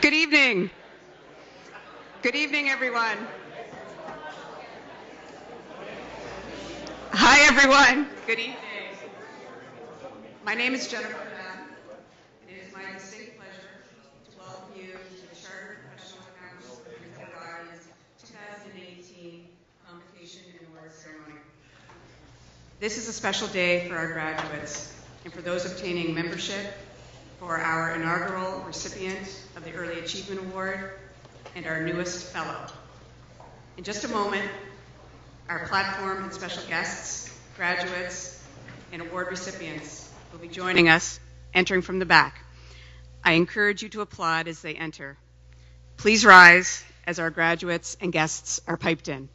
Good evening. Good evening, everyone. Hi, everyone. Good evening. My name is Jennifer Dunn. It is my distinct pleasure to welcome you to the Chartered Professional Accountants of Prince Edward Island's 2018 Convocation and Award Ceremony. This is a special day for our graduates and for those obtaining membership for our inaugural recipient of the Early Achievement Award and our newest fellow. In just a moment, our platform and special guests, graduates, and award recipients will be joining us, entering from the back. I encourage you to applaud as they enter. Please rise as our graduates and guests are piped in.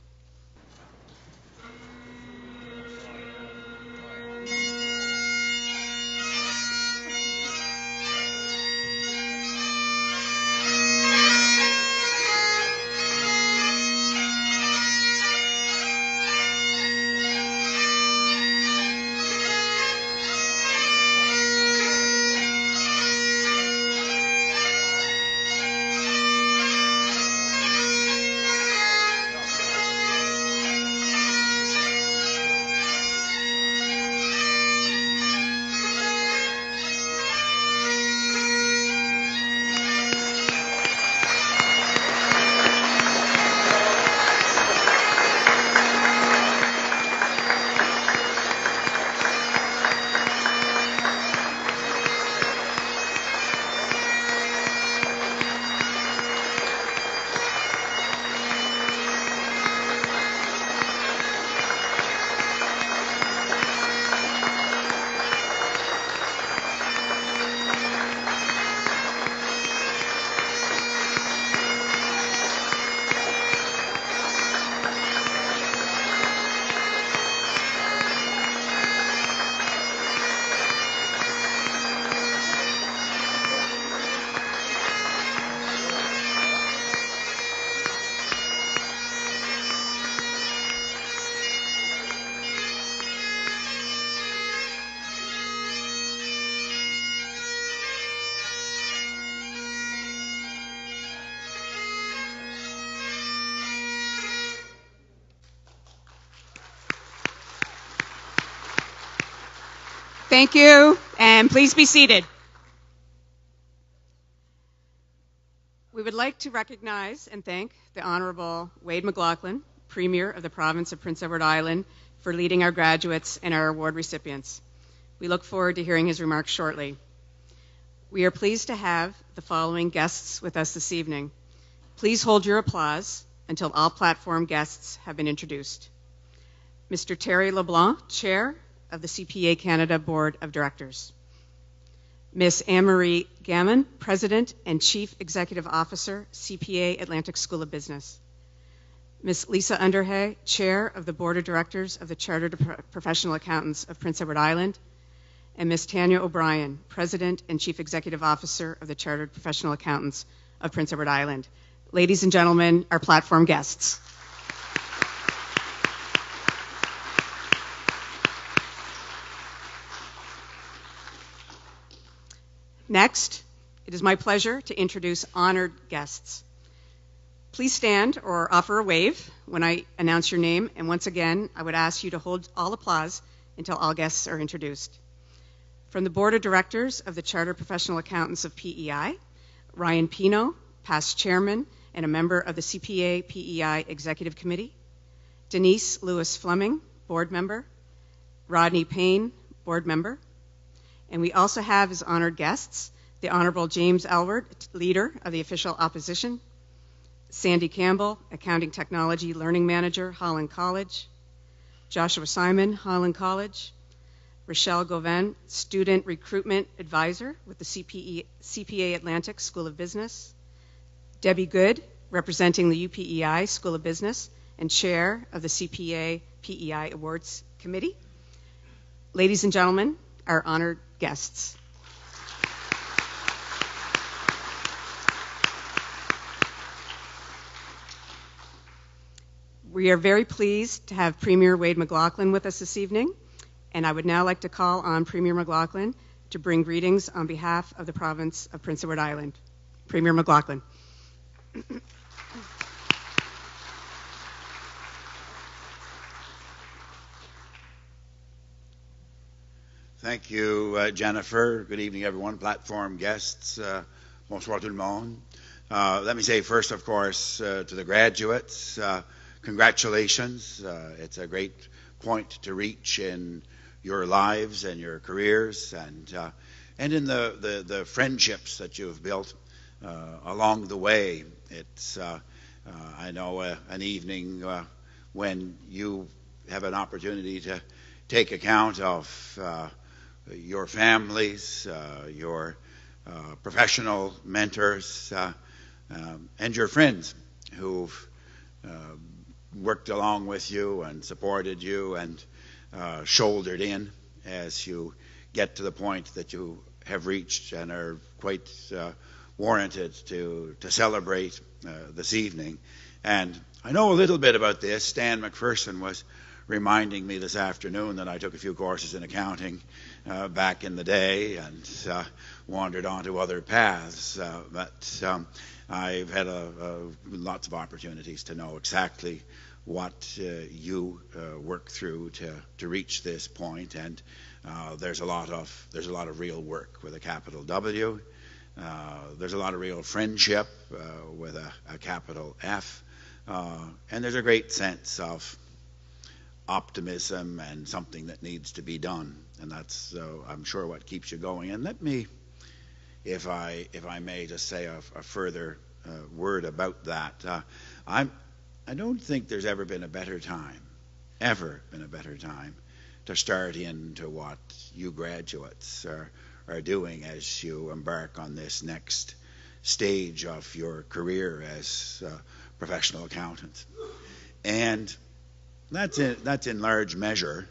Thank you, and please be seated. We would like to recognize and thank the Honorable Wade McLaughlin, Premier of the Province of Prince Edward Island, for leading our graduates and our award recipients. We look forward to hearing his remarks shortly. We are pleased to have the following guests with us this evening. Please hold your applause until all platform guests have been introduced. Mr. Terry LeBlanc, Chair of the CPA Canada Board of Directors. Ms. Anne-Marie Gammon, President and Chief Executive Officer, CPA Atlantic School of Business. Ms. Lisa Underhay, Chair of the Board of Directors of the Chartered Professional Accountants of Prince Edward Island. And Ms. Tanya O'Brien, President and Chief Executive Officer of the Chartered Professional Accountants of Prince Edward Island. Ladies and gentlemen, our platform guests. Next, it is my pleasure to introduce honored guests. Please stand or offer a wave when I announce your name, and once again, I would ask you to hold all applause until all guests are introduced. From the Board of Directors of the Chartered Professional Accountants of PEI, Ryan Pino, past chairman and a member of the CPA PEI Executive Committee. Denise Lewis Fleming, board member. Rodney Payne, board member. And we also have as honored guests the Honorable James Elward, Leader of the Official Opposition, Sandy Campbell, Accounting Technology Learning Manager, Holland College, Joshua Simon, Holland College, Rochelle Gauvin, Student Recruitment Advisor with the CPA Atlantic School of Business, Debbie Good, representing the UPEI School of Business and Chair of the CPA PEI Awards Committee. Ladies and gentlemen, our honored guests. We are very pleased to have Premier Wade McLaughlin with us this evening, and I would now like to call on Premier McLaughlin to bring greetings on behalf of the province of Prince Edward Island. Premier McLaughlin. Thank you, Jennifer. Good evening, everyone, platform guests. Bonsoir tout le monde. Let me say first, of course, to the graduates, congratulations. It's a great point to reach in your lives and your careers and in the friendships that you've built along the way. It's, I know, an evening when you have an opportunity to take account of your families, your professional mentors, and your friends who've worked along with you and supported you and shouldered in as you get to the point that you have reached and are quite warranted to celebrate this evening. And I know a little bit about this. Stan McPherson was reminding me this afternoon that I took a few courses in accounting back in the day and wandered onto other paths. But I've had lots of opportunities to know exactly what you work through to reach this point, and there's a lot of real work with a capital W. There's a lot of real friendship with a capital F, and there's a great sense of optimism and something that needs to be done, and that's I'm sure what keeps you going. And let me, if I may, just say a further word about that. I don't think there's ever been a better time to start into what you graduates are doing as you embark on this next stage of your career as professional accountants. And that's in large measure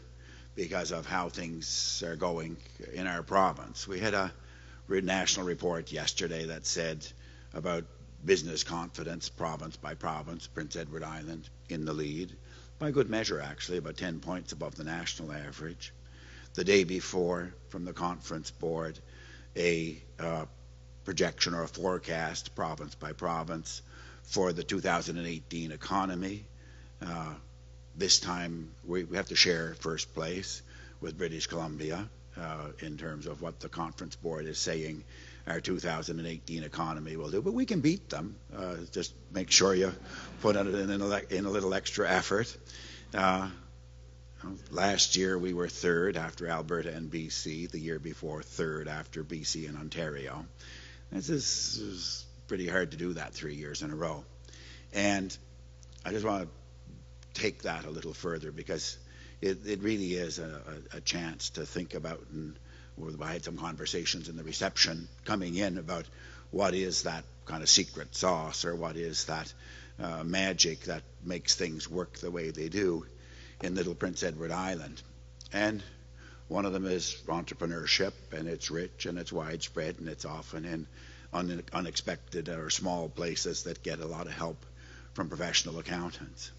because of how things are going in our province. We had a national report yesterday that said about business confidence, province by province, Prince Edward Island in the lead, by good measure actually, about 10 points above the national average. The day before, from the conference board, a projection or a forecast, province by province, for the 2018 economy. This time we have to share first place with British Columbia in terms of what the conference board is saying our 2018 economy will do. But we can beat them. Just make sure you put it in a little extra effort. Last year we were third after Alberta and BC. The year before, third after BC and Ontario. This is pretty hard to do that 3 years in a row. And I just want to take that a little further because it really is a chance to think about, and I had some conversations in the reception coming in about what is that kind of secret sauce or what is that magic that makes things work the way they do in Little Prince Edward Island. And one of them is entrepreneurship, and it's rich and it's widespread, and it's often in unexpected or small places that get a lot of help from professional accountants.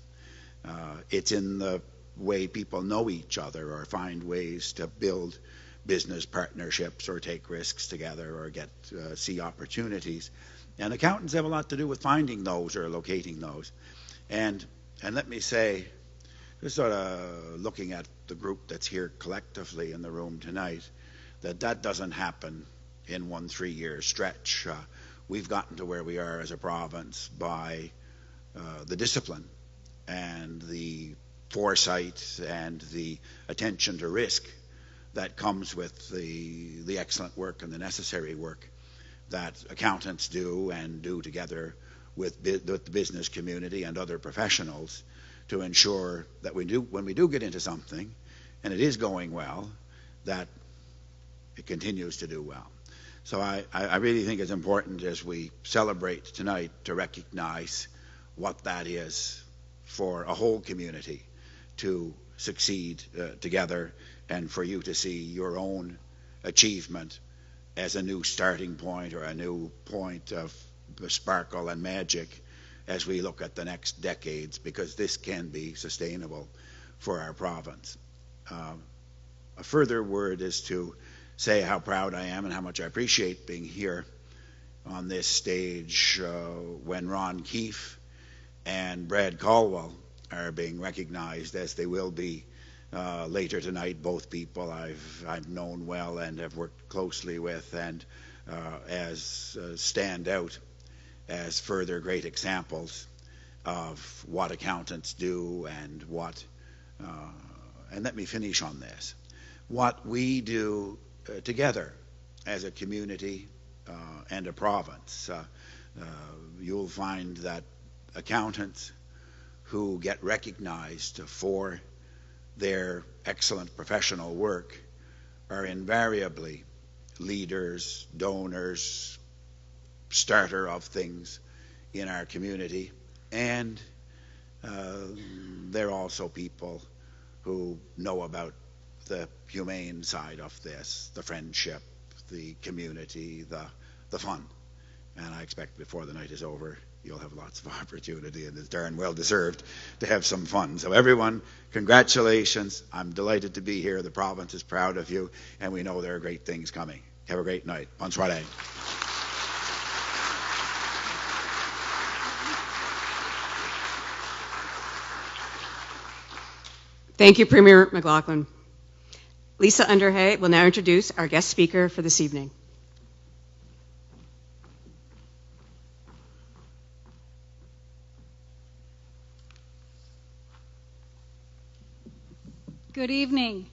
It's in the way people know each other or find ways to build business partnerships or take risks together or see opportunities. And accountants have a lot to do with finding those or locating those. And let me say, just sort of looking at the group that's here collectively in the room tonight, that doesn't happen in 1 3-year stretch. We've gotten to where we are as a province by the discipline and the foresight and the attention to risk that comes with the excellent work and the necessary work that accountants do and do together with the business community and other professionals to ensure that when we do get into something, and it is going well, that it continues to do well. So I really think it's important as we celebrate tonight to recognize what that is for a whole community to succeed together, and for you to see your own achievement as a new starting point or a new point of sparkle and magic as we look at the next decades, because this can be sustainable for our province. A further word is to say how proud I am and how much I appreciate being here on this stage when Ron Keefe and Brad Caldwell are being recognized, as they will be later tonight. Both people I've known well and have worked closely with, and as stand out as further great examples of what accountants do and what, and let me finish on this, what we do together as a community and a province. You'll find that accountants who get recognized for their excellent professional work are invariably leaders, donors, starter of things in our community, and they're also people who know about the humane side of this, the friendship, the community, the fun. And I expect before the night is over, you'll have lots of opportunity, and it's darn well deserved to have some fun. So everyone, congratulations. I'm delighted to be here. The province is proud of you, and we know there are great things coming. Have a great night. Bonne soirée. Thank you, Premier McLaughlin. Lisa Underhay will now introduce our guest speaker for this evening. Good evening.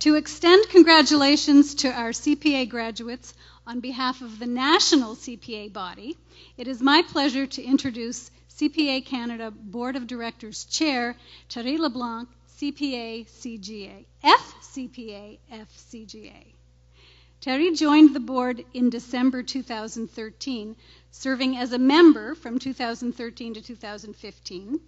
To extend congratulations to our CPA graduates on behalf of the national CPA body, it is my pleasure to introduce CPA Canada Board of Directors Chair Thierry LeBlanc, CPA CGA, FCPA FCGA. Thierry joined the board in December 2013, serving as a member from 2013 to 2015,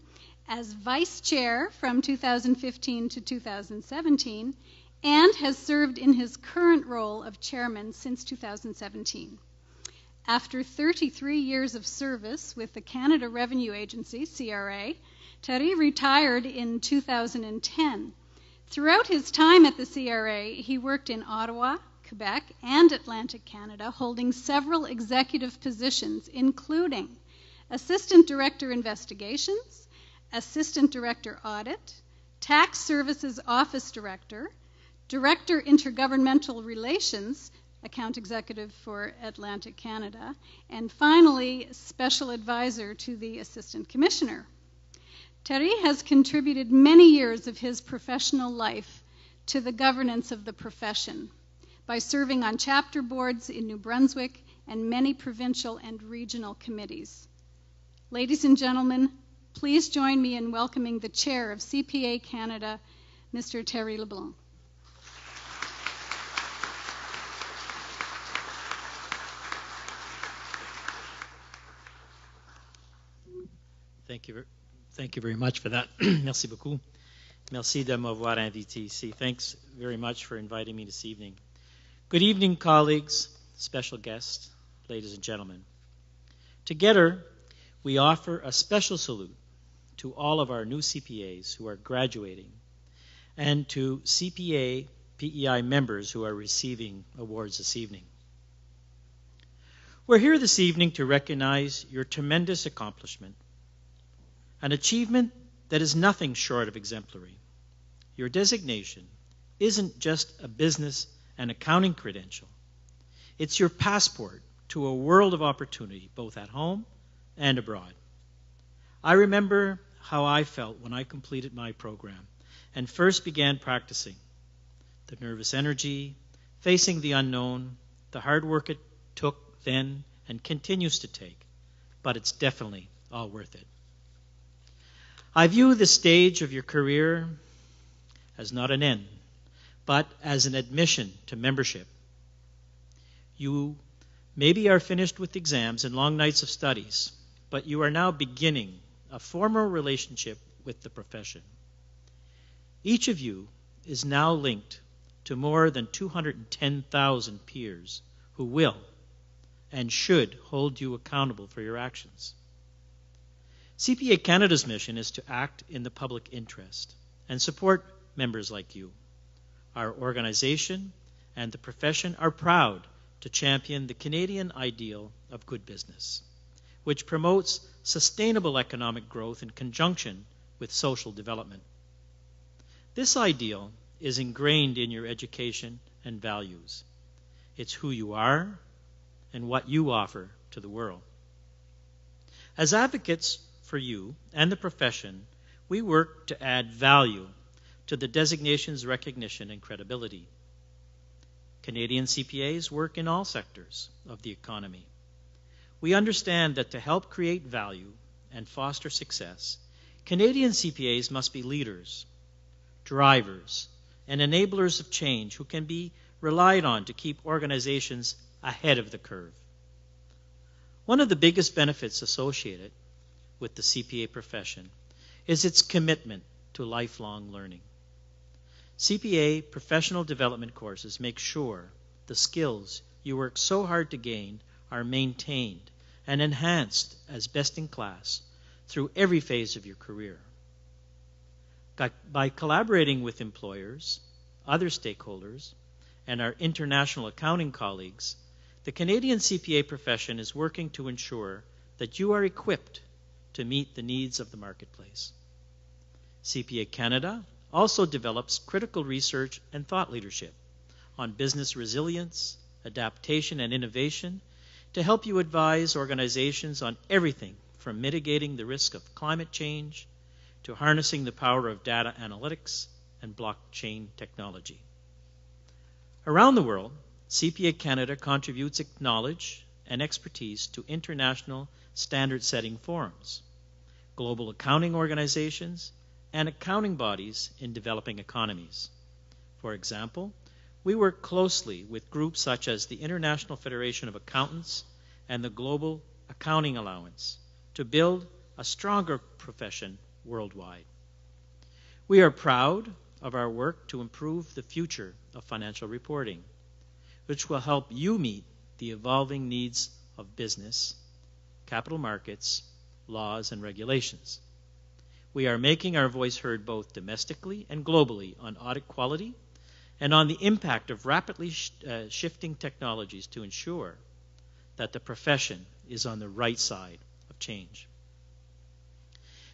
as vice chair from 2015 to 2017, and has served in his current role of chairman since 2017. After 33 years of service with the Canada Revenue Agency, CRA, Thierry retired in 2010. Throughout his time at the CRA, he worked in Ottawa, Quebec, and Atlantic Canada, holding several executive positions, including Assistant Director Investigations, Assistant Director Audit, Tax Services Office Director, Director Intergovernmental Relations, Account Executive for Atlantic Canada, and finally, Special Advisor to the Assistant Commissioner. Thierry has contributed many years of his professional life to the governance of the profession by serving on chapter boards in New Brunswick and many provincial and regional committees. Ladies and gentlemen, please join me in welcoming the Chair of CPA Canada, Mr. Thierry LeBlanc. Thank you very much for that. Merci beaucoup. Merci de m'avoir invité ici. Thanks very much for inviting me this evening. Good evening, colleagues, special guests, ladies and gentlemen. Together, we offer a special salute to all of our new CPAs who are graduating and to CPA PEI members who are receiving awards this evening. We're here this evening to recognize your tremendous accomplishment, an achievement that is nothing short of exemplary. Your designation isn't just a business and accounting credential. It's your passport to a world of opportunity, both at home and abroad. I remember how I felt when I completed my program and first began practicing. The nervous energy, facing the unknown, the hard work it took then and continues to take, but it's definitely all worth it. I view the stage of your career as not an end, but as an admission to membership. You maybe are finished with exams and long nights of studies, but you are now beginning a formal relationship with the profession. Each of you is now linked to more than 210,000 peers who will and should hold you accountable for your actions. CPA Canada's mission is to act in the public interest and support members like you. Our organization and the profession are proud to champion the Canadian ideal of good business, which promotes sustainable economic growth in conjunction with social development. This ideal is ingrained in your education and values. It's who you are and what you offer to the world. As advocates for you and the profession, we work to add value to the designation's recognition and credibility. Canadian CPAs work in all sectors of the economy. We understand that to help create value and foster success, Canadian CPAs must be leaders, drivers, and enablers of change who can be relied on to keep organizations ahead of the curve. One of the biggest benefits associated with the CPA profession is its commitment to lifelong learning. CPA professional development courses make sure the skills you work so hard to gain are maintained and enhanced as best in class through every phase of your career. By collaborating with employers, other stakeholders, and our international accounting colleagues, the Canadian CPA profession is working to ensure that you are equipped to meet the needs of the marketplace. CPA Canada also develops critical research and thought leadership on business resilience, adaptation, and innovation to help you advise organizations on everything from mitigating the risk of climate change to harnessing the power of data analytics and blockchain technology. Around the world, CPA Canada contributes its knowledge and expertise to international standard-setting forums, global accounting organizations, and accounting bodies in developing economies. For example, we work closely with groups such as the International Federation of Accountants and the Global Accounting Alliance to build a stronger profession worldwide. We are proud of our work to improve the future of financial reporting, which will help you meet the evolving needs of business, capital markets, laws, and regulations. We are making our voice heard both domestically and globally on audit quality and on the impact of rapidly shifting technologies to ensure that the profession is on the right side of change.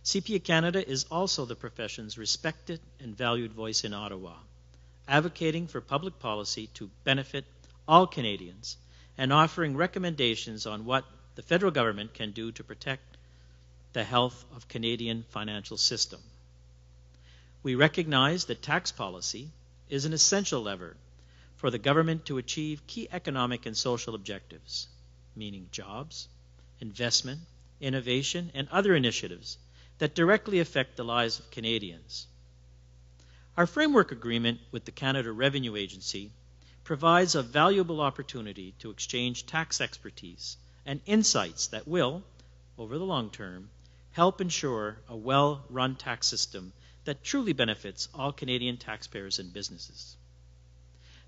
CPA Canada is also the profession's respected and valued voice in Ottawa, advocating for public policy to benefit all Canadians and offering recommendations on what the federal government can do to protect the health of Canadian financial system. We recognize that tax policy is an essential lever for the government to achieve key economic and social objectives, meaning jobs, investment, innovation, and other initiatives that directly affect the lives of Canadians. Our framework agreement with the Canada Revenue Agency provides a valuable opportunity to exchange tax expertise and insights that will, over the long term, help ensure a well-run tax system that truly benefits all Canadian taxpayers and businesses.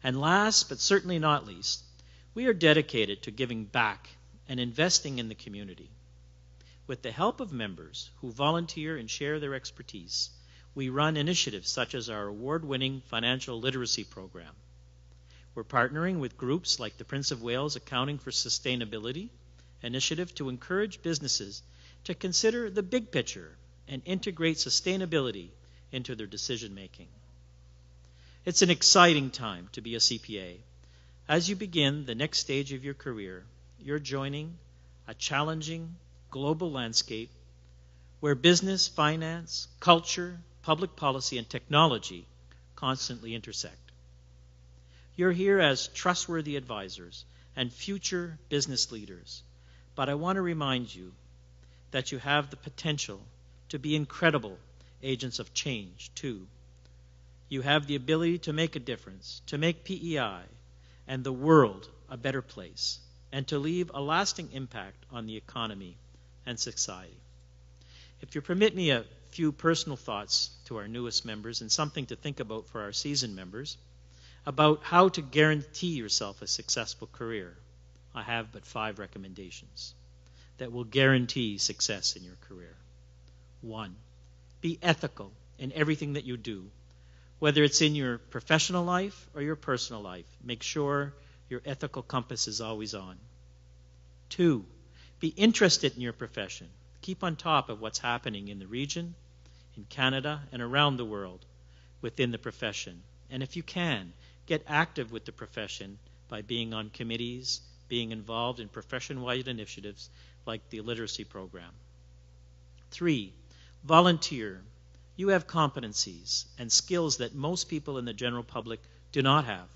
And last, but certainly not least, we are dedicated to giving back and investing in the community. With the help of members who volunteer and share their expertise, we run initiatives such as our award-winning financial literacy program. We're partnering with groups like the Prince of Wales Accounting for Sustainability initiative to encourage businesses to consider the big picture and integrate sustainability into their decision-making. It's an exciting time to be a CPA. As you begin the next stage of your career, you're joining a challenging global landscape where business, finance, culture, public policy, and technology constantly intersect. You're here as trustworthy advisors and future business leaders, but I want to remind you that you have the potential to be incredible agents of change, too. You have the ability to make a difference, to make PEI and the world a better place, and to leave a lasting impact on the economy and society. If you permit me a few personal thoughts to our newest members and something to think about for our seasoned members about how to guarantee yourself a successful career, I have but 5 recommendations that will guarantee success in your career. 1, be ethical in everything that you do. Whether it's in your professional life or your personal life, make sure Your ethical compass is always on. 2, be interested in your profession. Keep on top of what's happening in the region, in Canada, and around the world within the profession. And if you can, get active with the profession by being on committees, being involved in profession-wide initiatives like the literacy program. 3, volunteer. You have competencies and skills that most people in the general public do not have.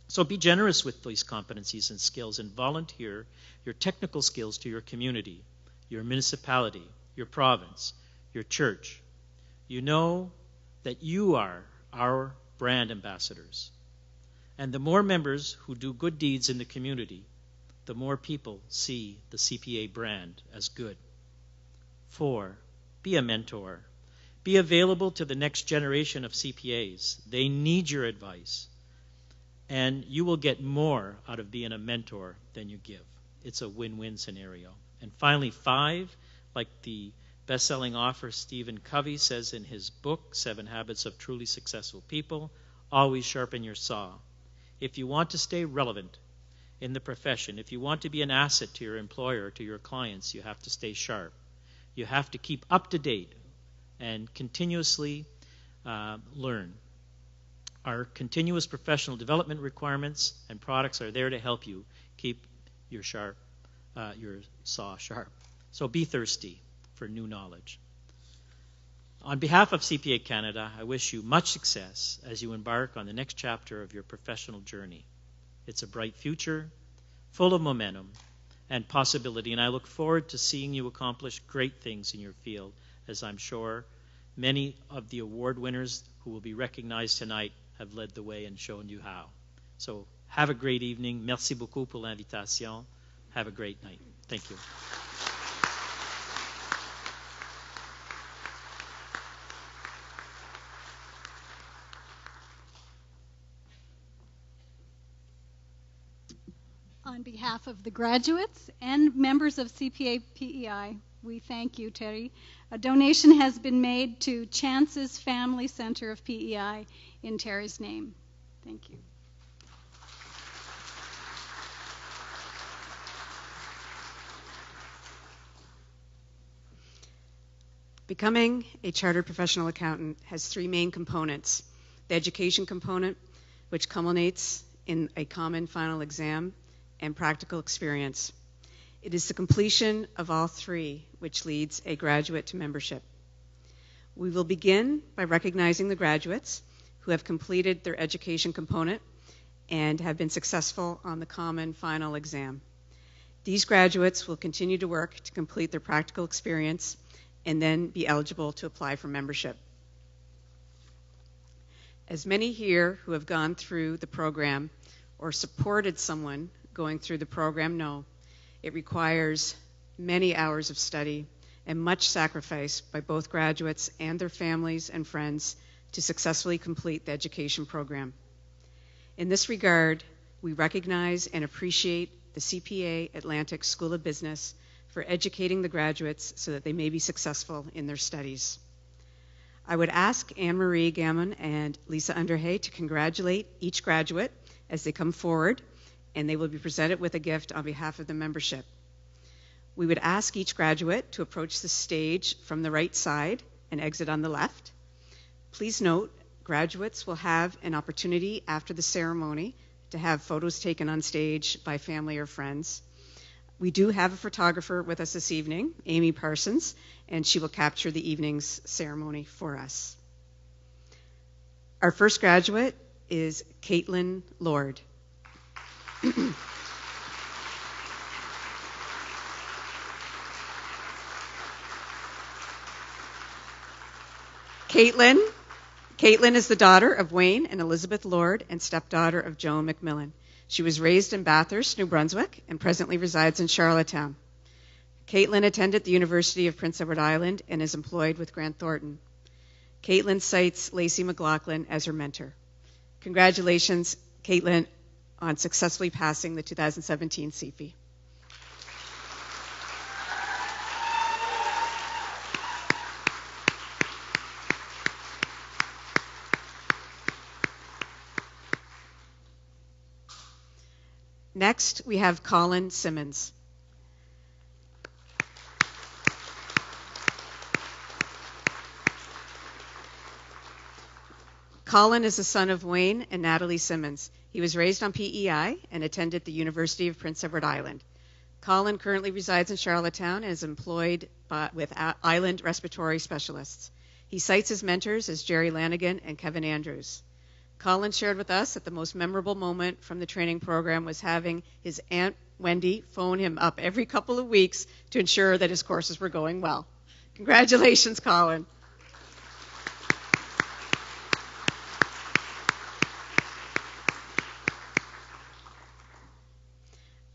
So be generous with these competencies and skills and volunteer your technical skills to your community, your municipality, your province, your church. You know that you are our brand ambassadors. And the more members who do good deeds in the community, the more people see the CPA brand as good. 4, be a mentor. Be available to the next generation of CPAs. They need your advice. And you will get more out of being a mentor than you give. It's a win-win scenario. And finally, 5, like the best-selling author Stephen Covey says in his book, 7 Habits of Truly Successful People, always sharpen your saw. If you want to stay relevant in the profession, if you want to be an asset to your employer, to your clients, you have to stay sharp. You have to keep up to date and continuously learn. Our continuous professional development requirements and products are there to help you keep your saw sharp. So be thirsty for new knowledge. On behalf of CPA Canada, I wish you much success as you embark on the next chapter of your professional journey. It's a bright future, full of momentum and possibility, and I look forward to seeing you accomplish great things in your field, as I'm sure many of the award winners who will be recognized tonight have led the way and shown you how. So have a great evening. Merci beaucoup pour l'invitation. Have a great night. Thank you. On behalf of the graduates and members of CPAPEI, we thank you, Terry. A donation has been made to Chance's Family Center of PEI in Terry's name. Thank you. Becoming a chartered professional accountant has 3 main components. The education component, which culminates in a common final exam, and practical experience. It is the completion of all 3 which leads a graduate to membership. We will begin by recognizing the graduates who have completed their education component and have been successful on the common final exam. These graduates will continue to work to complete their practical experience and then be eligible to apply for membership. As many here who have gone through the program or supported someone going through the program know, it requires many hours of study and much sacrifice by both graduates and their families and friends to successfully complete the education program. In this regard, we recognize and appreciate the CPA Atlantic School of Business for educating the graduates so that they may be successful in their studies. I would ask Anne-Marie Gammon and Lisa Underhay to congratulate each graduate as they come forward, and they will be presented with a gift on behalf of the membership. We would ask each graduate to approach the stage from the right side and exit on the left. Please note, graduates will have an opportunity after the ceremony to have photos taken on stage by family or friends. We do have a photographer with us this evening, Amy Parsons, and she will capture the evening's ceremony for us. Our first graduate is Caitlin Lord. Caitlin is the daughter of Wayne and Elizabeth Lord and stepdaughter of Joan McMillan. She was raised in Bathurst, New Brunswick, and presently resides in Charlottetown. Caitlin attended the University of Prince Edward Island and is employed with Grant Thornton. Caitlin cites Lacey McLaughlin as her mentor. Congratulations, Caitlin, on successfully passing the 2017 CPAPEI. Next, we have Colin Simmons. Colin is the son of Wayne and Natalie Simmons. He was raised on PEI and attended the University of Prince Edward Island. Colin currently resides in Charlottetown and is employed with Island Respiratory Specialists. He cites his mentors as Jerry Lanigan and Kevin Andrews. Colin shared with us that the most memorable moment from the training program was having his Aunt Wendy phone him up every couple of weeks to ensure that his courses were going well. Congratulations, Colin.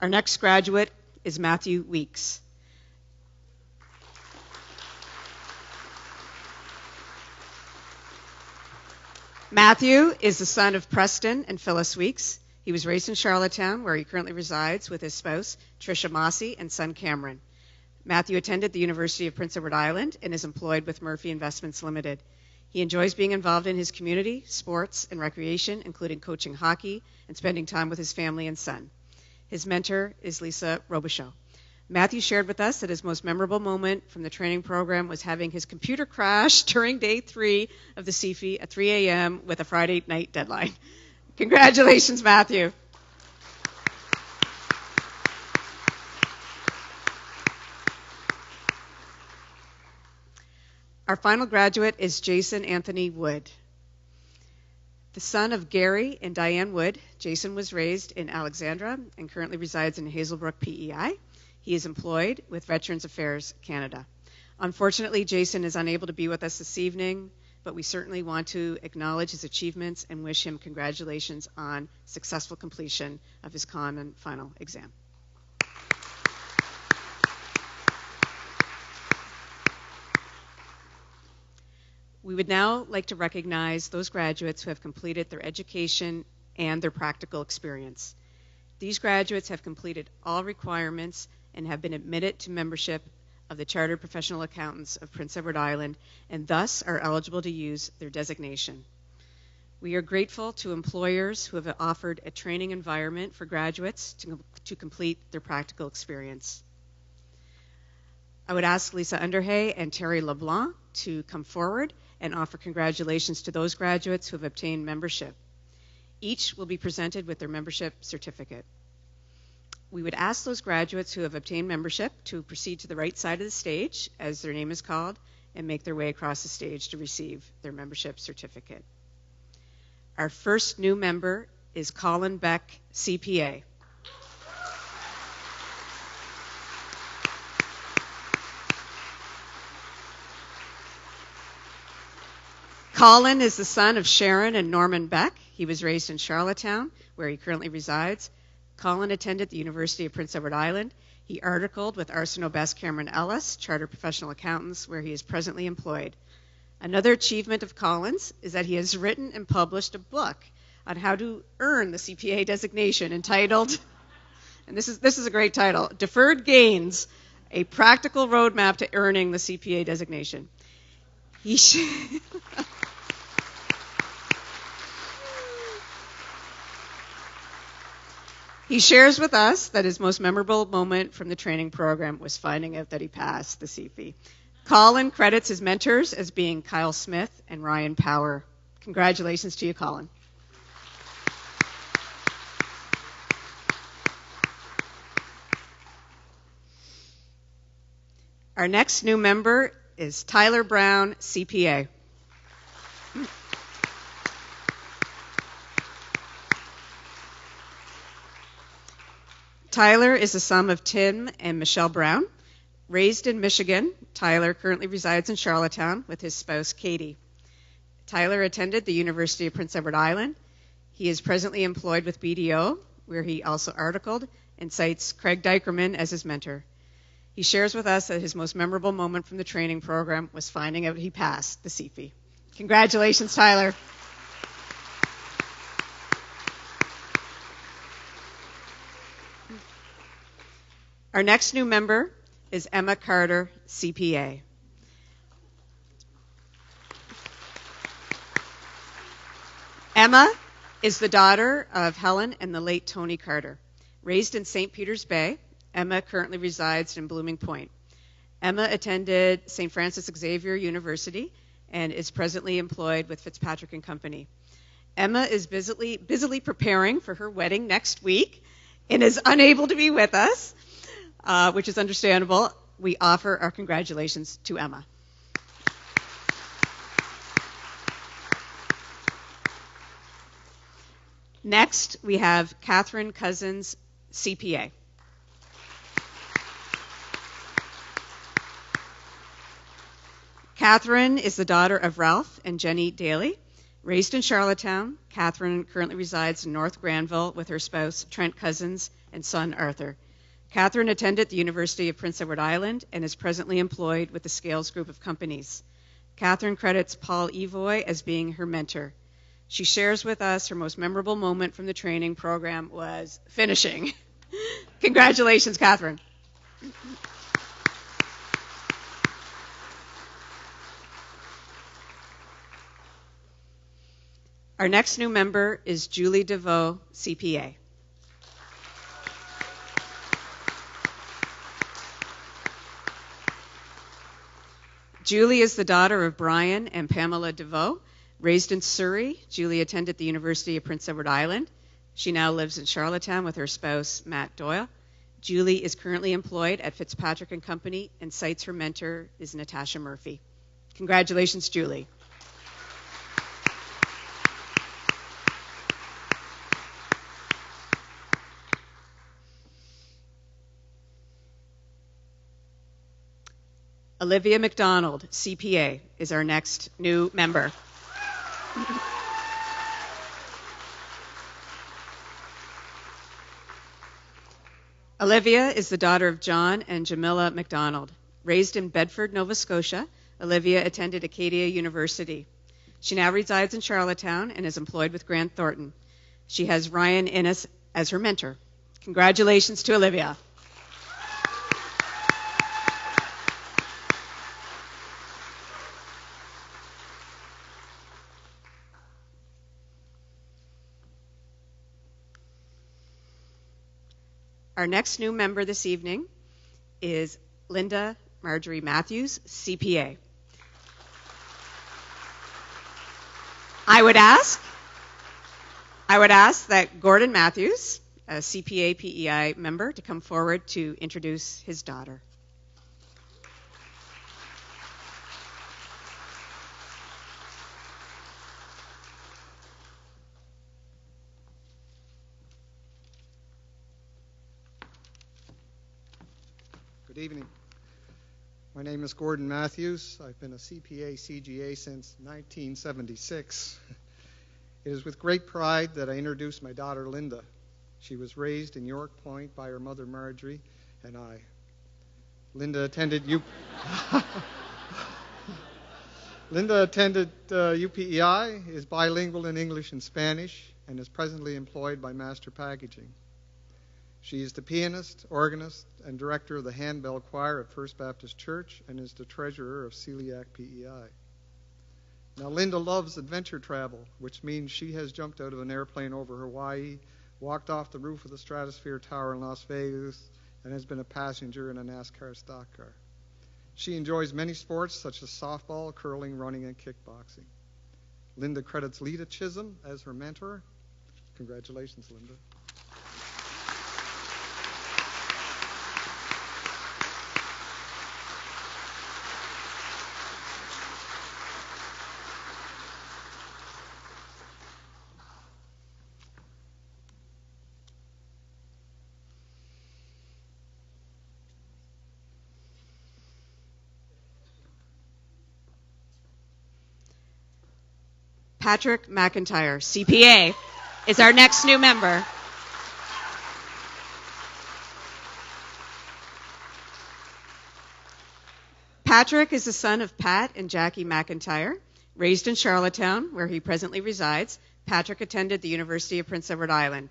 Our next graduate is Matthew Weeks. Matthew is the son of Preston and Phyllis Weeks. He was raised in Charlottetown, where he currently resides with his spouse, Tricia Mossy, and son Cameron. Matthew attended the University of Prince Edward Island and is employed with Murphy Investments Limited. He enjoys being involved in his community, sports, and recreation, including coaching hockey and spending time with his family and son. His mentor is Lisa Robichaud. Matthew shared with us that his most memorable moment from the training program was having his computer crash during day 3 of the CPAPEI at 3 a.m. with a Friday night deadline. Congratulations, Matthew. Our final graduate is Jason Anthony Wood. The son of Gary and Diane Wood, Jason was raised in Alexandra and currently resides in Hazelbrook, PEI. He is employed with Veterans Affairs Canada. Unfortunately, Jason is unable to be with us this evening, but we certainly want to acknowledge his achievements and wish him congratulations on successful completion of his common final exam. We would now like to recognize those graduates who have completed their education and their practical experience. These graduates have completed all requirements and have been admitted to membership of the Chartered Professional Accountants of Prince Edward Island and thus are eligible to use their designation. We are grateful to employers who have offered a training environment for graduates to complete their practical experience. I would ask Lisa Underhay and Terry LeBlanc to come forward and offer congratulations to those graduates who have obtained membership. Each will be presented with their membership certificate. We would ask those graduates who have obtained membership to proceed to the right side of the stage as their name is called and make their way across the stage to receive their membership certificate. Our first new member is Colin Beck, CPA. Colin is the son of Sharon and Norman Beck. He was raised in Charlottetown, where he currently resides. Colin attended the University of Prince Edward Island. He articled with Arsenault Best Cameron Ellis, Chartered Professional Accountants, where he is presently employed. Another achievement of Colin's is that he has written and published a book on how to earn the CPA designation entitled, and this is a great title, Deferred Gains, a Practical Roadmap to Earning the CPA Designation. He shares with us that his most memorable moment from the training program was finding out that he passed the CPAPEI. Colin credits his mentors as being Kyle Smith and Ryan Power. Congratulations to you, Colin. Our next new member is Tyler Brown, CPA. Tyler is the son of Tim and Michelle Brown. Raised in Michigan, Tyler currently resides in Charlottetown with his spouse, Katie. Tyler attended the University of Prince Edward Island. He is presently employed with BDO, where he also articled and cites Craig Dykerman as his mentor. He shares with us that his most memorable moment from the training program was finding out he passed the CPAPEI. Congratulations, Tyler. Our next new member is Emma Carter, CPA. Emma is the daughter of Helen and the late Tony Carter. Raised in St. Peter's Bay, Emma currently resides in Blooming Point. Emma attended St. Francis Xavier University and is presently employed with Fitzpatrick and Company. Emma is busily preparing for her wedding next week and is unable to be with us, which is understandable. We offer our congratulations to Emma. Next, we have Catherine Cousins, CPA. Catherine is the daughter of Ralph and Jenny Daly. Raised in Charlottetown, Catherine currently resides in North Granville with her spouse, Trent Cousins, and son, Arthur. Catherine attended the University of Prince Edward Island and is presently employed with the Scales Group of Companies. Catherine credits Paul Evoy as being her mentor. She shares with us her most memorable moment from the training program was finishing. Congratulations, Catherine. Our next new member is Julie DeVoe, CPA. Julie is the daughter of Brian and Pamela DeVoe. Raised in Surrey, Julie attended the University of Prince Edward Island. She now lives in Charlottetown with her spouse, Matt Doyle. Julie is currently employed at Fitzpatrick and Company and cites her mentor is Natasha Murphy. Congratulations, Julie. Olivia McDonald, CPA, is our next new member. Olivia is the daughter of John and Jamila McDonald. Raised in Bedford, Nova Scotia, Olivia attended Acadia University. She now resides in Charlottetown and is employed with Grant Thornton. She has Ryan Innes as her mentor. Congratulations to Olivia. Our next new member this evening is Linda Marjorie Matthews, CPA. I would ask that Gordon Matthews, a CPA PEI member, to come forward to introduce his daughter. Good evening. My name is Gordon Matthews. I've been a CPA CGA since 1976. It is with great pride that I introduce my daughter Linda. She was raised in York Point by her mother Marjorie and I. Linda attended UPEI, is bilingual in English and Spanish, and is presently employed by Master Packaging. She is the pianist, organist, and director of the Handbell Choir at First Baptist Church and is the treasurer of Celiac PEI. Now, Linda loves adventure travel, which means she has jumped out of an airplane over Hawaii, walked off the roof of the Stratosphere Tower in Las Vegas, and has been a passenger in a NASCAR stock car. She enjoys many sports such as softball, curling, running, and kickboxing. Linda credits Lita Chisholm as her mentor. Congratulations, Linda. Patrick McIntyre, CPA, is our next new member. Patrick is the son of Pat and Jackie McIntyre. Raised in Charlottetown, where he presently resides, Patrick attended the University of Prince Edward Island.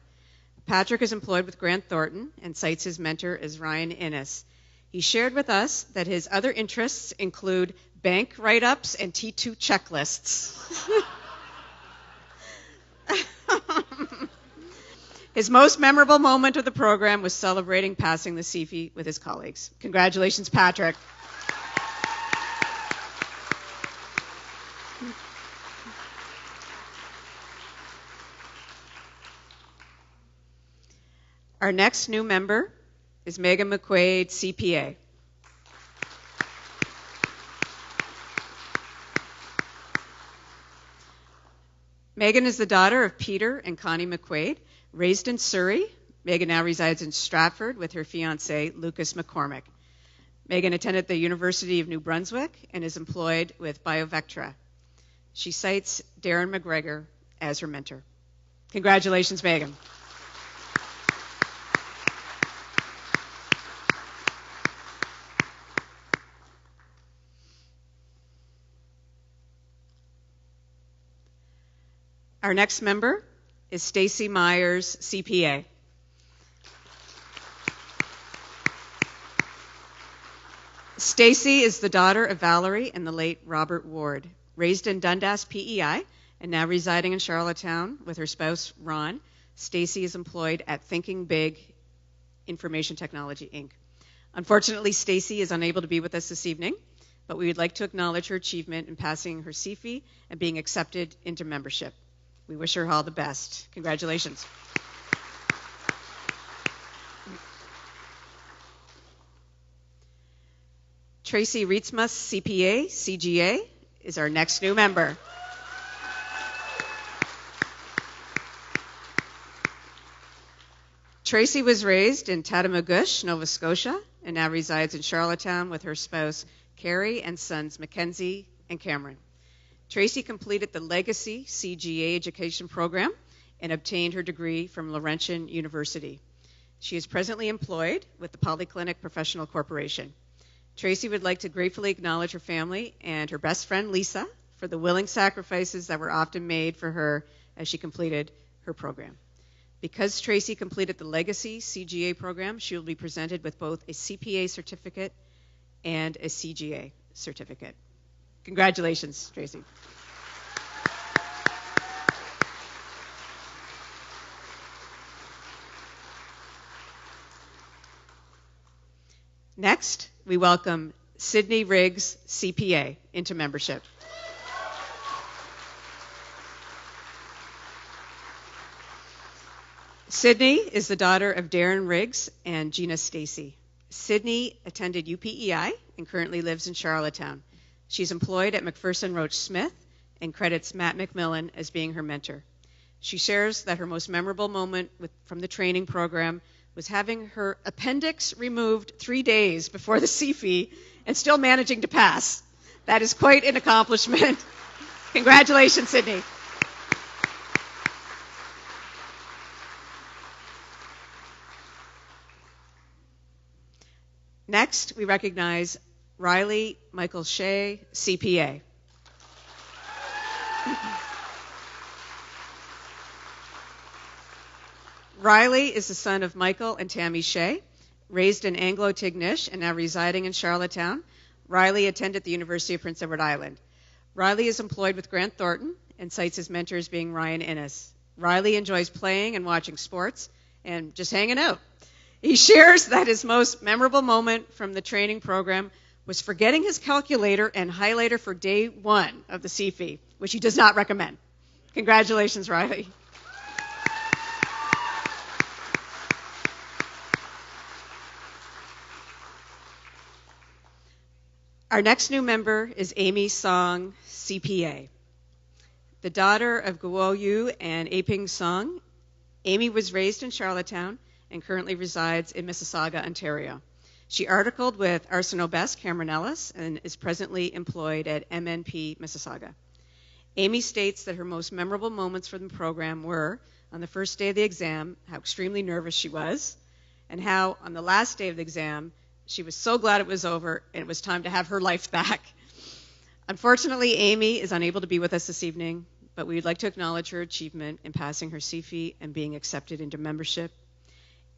Patrick is employed with Grant Thornton and cites his mentor as Ryan Innes. He shared with us that his other interests include bank write-ups and T2 checklists. His most memorable moment of the program was celebrating passing the CPAPEI with his colleagues. Congratulations, Patrick. Our next new member is Megan McQuaid, CPA. Megan is the daughter of Peter and Connie McQuaid. Raised in Surrey, Megan now resides in Stratford with her fiancé, Lucas McCormick. Megan attended the University of New Brunswick and is employed with BioVectra. She cites Darren McGregor as her mentor. Congratulations, Megan. Our next member is Stacy Myers, CPA. Stacy is the daughter of Valerie and the late Robert Ward. Raised in Dundas, PEI, and now residing in Charlottetown with her spouse, Ron, Stacy is employed at Thinking Big Information Technology, Inc. Unfortunately, Stacy is unable to be with us this evening, but we would like to acknowledge her achievement in passing her CPAPEI and being accepted into membership. We wish her all the best. Congratulations. Tracy Rietzmus, CPA, CGA, is our next new member. Tracy was raised in Tatamagouche, Nova Scotia, and now resides in Charlottetown with her spouse, Carrie, and sons, Mackenzie and Cameron. Tracy completed the Legacy CGA education program and obtained her degree from Laurentian University. She is presently employed with the Polyclinic Professional Corporation. Tracy would like to gratefully acknowledge her family and her best friend, Lisa, for the willing sacrifices that were often made for her as she completed her program. Because Tracy completed the Legacy CGA program, she will be presented with both a CPA certificate and a CGA certificate. Congratulations, Tracy. Next, we welcome Sydney Riggs, CPA, into membership. Sydney is the daughter of Darren Riggs and Gina Stacy. Sydney attended UPEI and currently lives in Charlottetown. She's employed at McPherson Roach Smith and credits Matt McMillan as being her mentor. She shares that her most memorable moment from the training program was having her appendix removed 3 days before the CPAPEI and still managing to pass. That is quite an accomplishment. Congratulations, Sydney. Next, we recognize Riley Michael Shea, CPA. Riley is the son of Michael and Tammy Shea. Raised in Anglo-Tignish and now residing in Charlottetown, Riley attended the University of Prince Edward Island. Riley is employed with Grant Thornton and cites his mentors being Ryan Innes. Riley enjoys playing and watching sports and just hanging out. He shares that his most memorable moment from the training program was forgetting his calculator and highlighter for day 1 of the CPAPEI, which he does not recommend. Congratulations, Riley. Our next new member is Amy Song, CPA. The daughter of Guo Yu and Aping Song, Amy was raised in Charlottetown and currently resides in Mississauga, Ontario. She articled with Arsenal-Best Cameron Ellis and is presently employed at MNP Mississauga. Amy states that her most memorable moments from the program were, on the first day of the exam, how extremely nervous she was, and how, on the last day of the exam, she was so glad it was over and it was time to have her life back. Unfortunately, Amy is unable to be with us this evening, but we would like to acknowledge her achievement in passing her CPAPEI and being accepted into membership.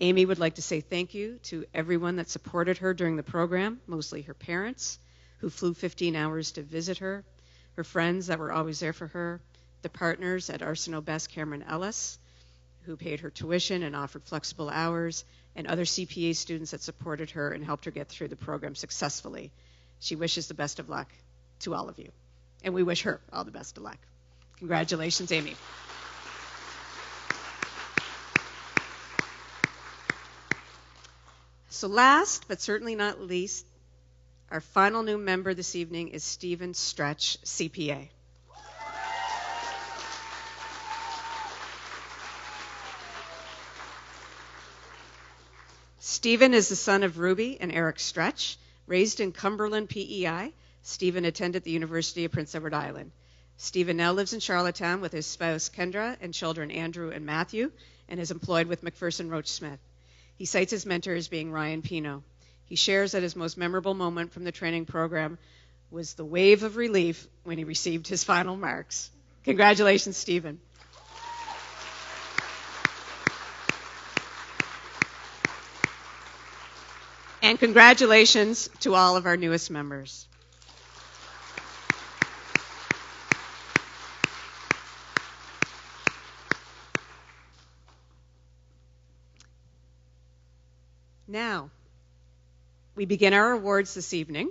Amy would like to say thank you to everyone that supported her during the program, mostly her parents, who flew 15 hours to visit her, her friends that were always there for her, the partners at Arsenal-Best Cameron Ellis, who paid her tuition and offered flexible hours, and other CPA students that supported her and helped her get through the program successfully. She wishes the best of luck to all of you, and we wish her all the best of luck. Congratulations, Amy. So last, but certainly not least, our final new member this evening is Stephen Stretch, CPA. Stephen is the son of Ruby and Eric Stretch. Raised in Cumberland, PEI, Stephen attended the University of Prince Edward Island. Stephen now lives in Charlottetown with his spouse Kendra and children Andrew and Matthew, and is employed with McPherson Roach Smith. He cites his mentor as being Ryan Pino. He shares that his most memorable moment from the training program was the wave of relief when he received his final marks. Congratulations, Stephen. And congratulations to all of our newest members. Now, we begin our awards this evening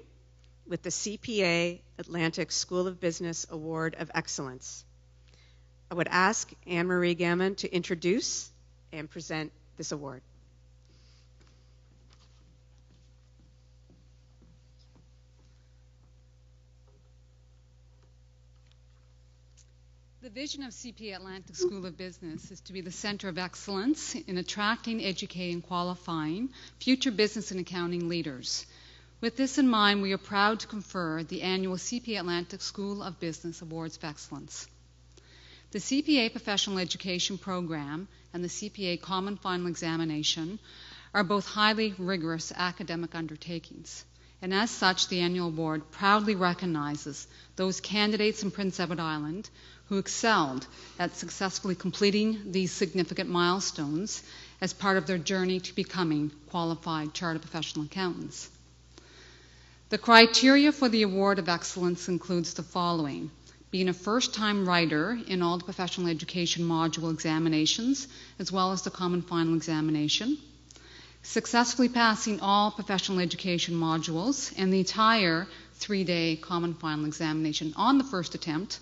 with the CPA Atlantic School of Business Award of Excellence. I would ask Anne-Marie Gammon to introduce and present this award. The vision of CPA Atlantic School of Business is to be the center of excellence in attracting, educating, qualifying future business and accounting leaders. With this in mind, we are proud to confer the annual CPA Atlantic School of Business Awards of Excellence. The CPA Professional Education Program and the CPA Common Final Examination are both highly rigorous academic undertakings. And as such, the annual award proudly recognizes those candidates in Prince Edward Island who excelled at successfully completing these significant milestones as part of their journey to becoming qualified chartered professional accountants. The criteria for the Award of Excellence includes the following: being a first-time writer in all the professional education module examinations, as well as the Common Final Examination, successfully passing all professional education modules and the entire 3-day Common Final Examination on the first attempt,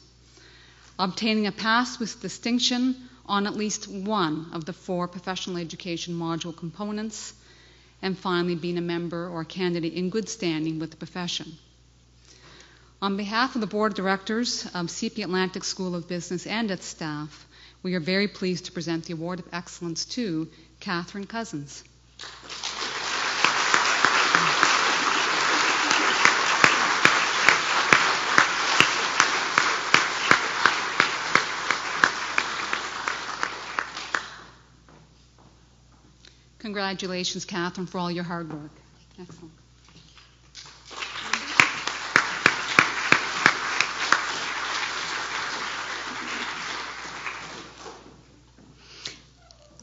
obtaining a pass with distinction on at least one of the 4 professional education module components, and finally being a member or a candidate in good standing with the profession. On behalf of the Board of Directors of CPA Atlantic School of Business and its staff, we are very pleased to present the Award of Excellence to Catherine Cousins. Congratulations, Catherine, for all your hard work. Excellent.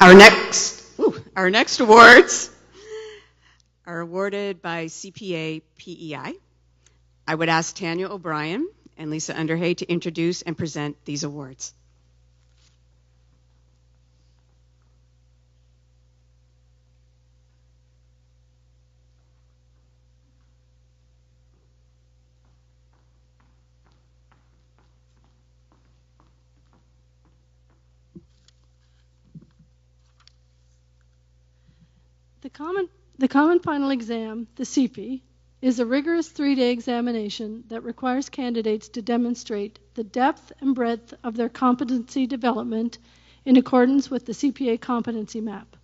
Our next awards are awarded by CPA PEI. I would ask Tanya O'Brien and Lisa Underhay to introduce and present these awards. The Common Final Exam, the CPAPEI, is a rigorous 3-day examination that requires candidates to demonstrate the depth and breadth of their competency development in accordance with the CPA Competency Map.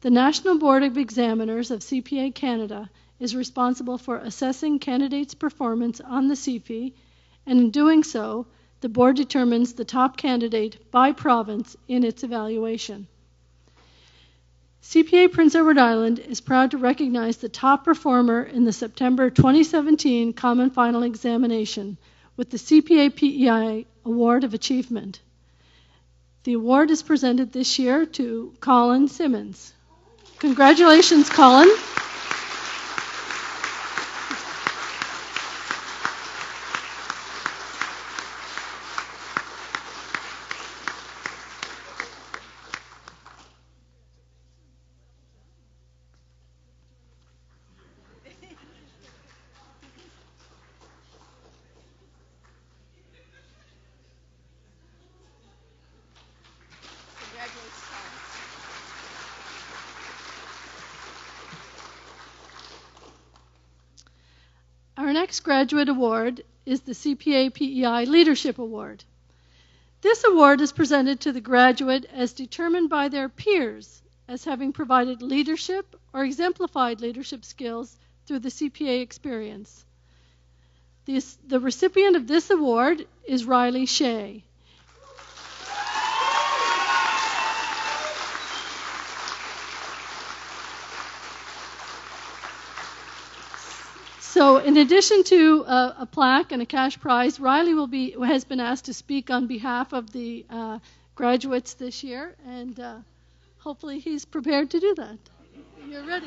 The National Board of Examiners of CPA Canada is responsible for assessing candidates' performance on the CPAPEI, and in doing so, the board determines the top candidate by province in its evaluation. CPA Prince Edward Island is proud to recognize the top performer in the September 2017 Common Final Examination with the CPA PEI Award of Achievement. The award is presented this year to Colin Simmons. Congratulations, Colin. next graduate award is the CPAPEI Leadership Award. This award is presented to the graduate as determined by their peers as having provided leadership or exemplified leadership skills through the CPA experience. The recipient of this award is Riley Shea. So in addition to a plaque and a cash prize, Riley has been asked to speak on behalf of the graduates this year, and hopefully he's prepared to do that. You're ready.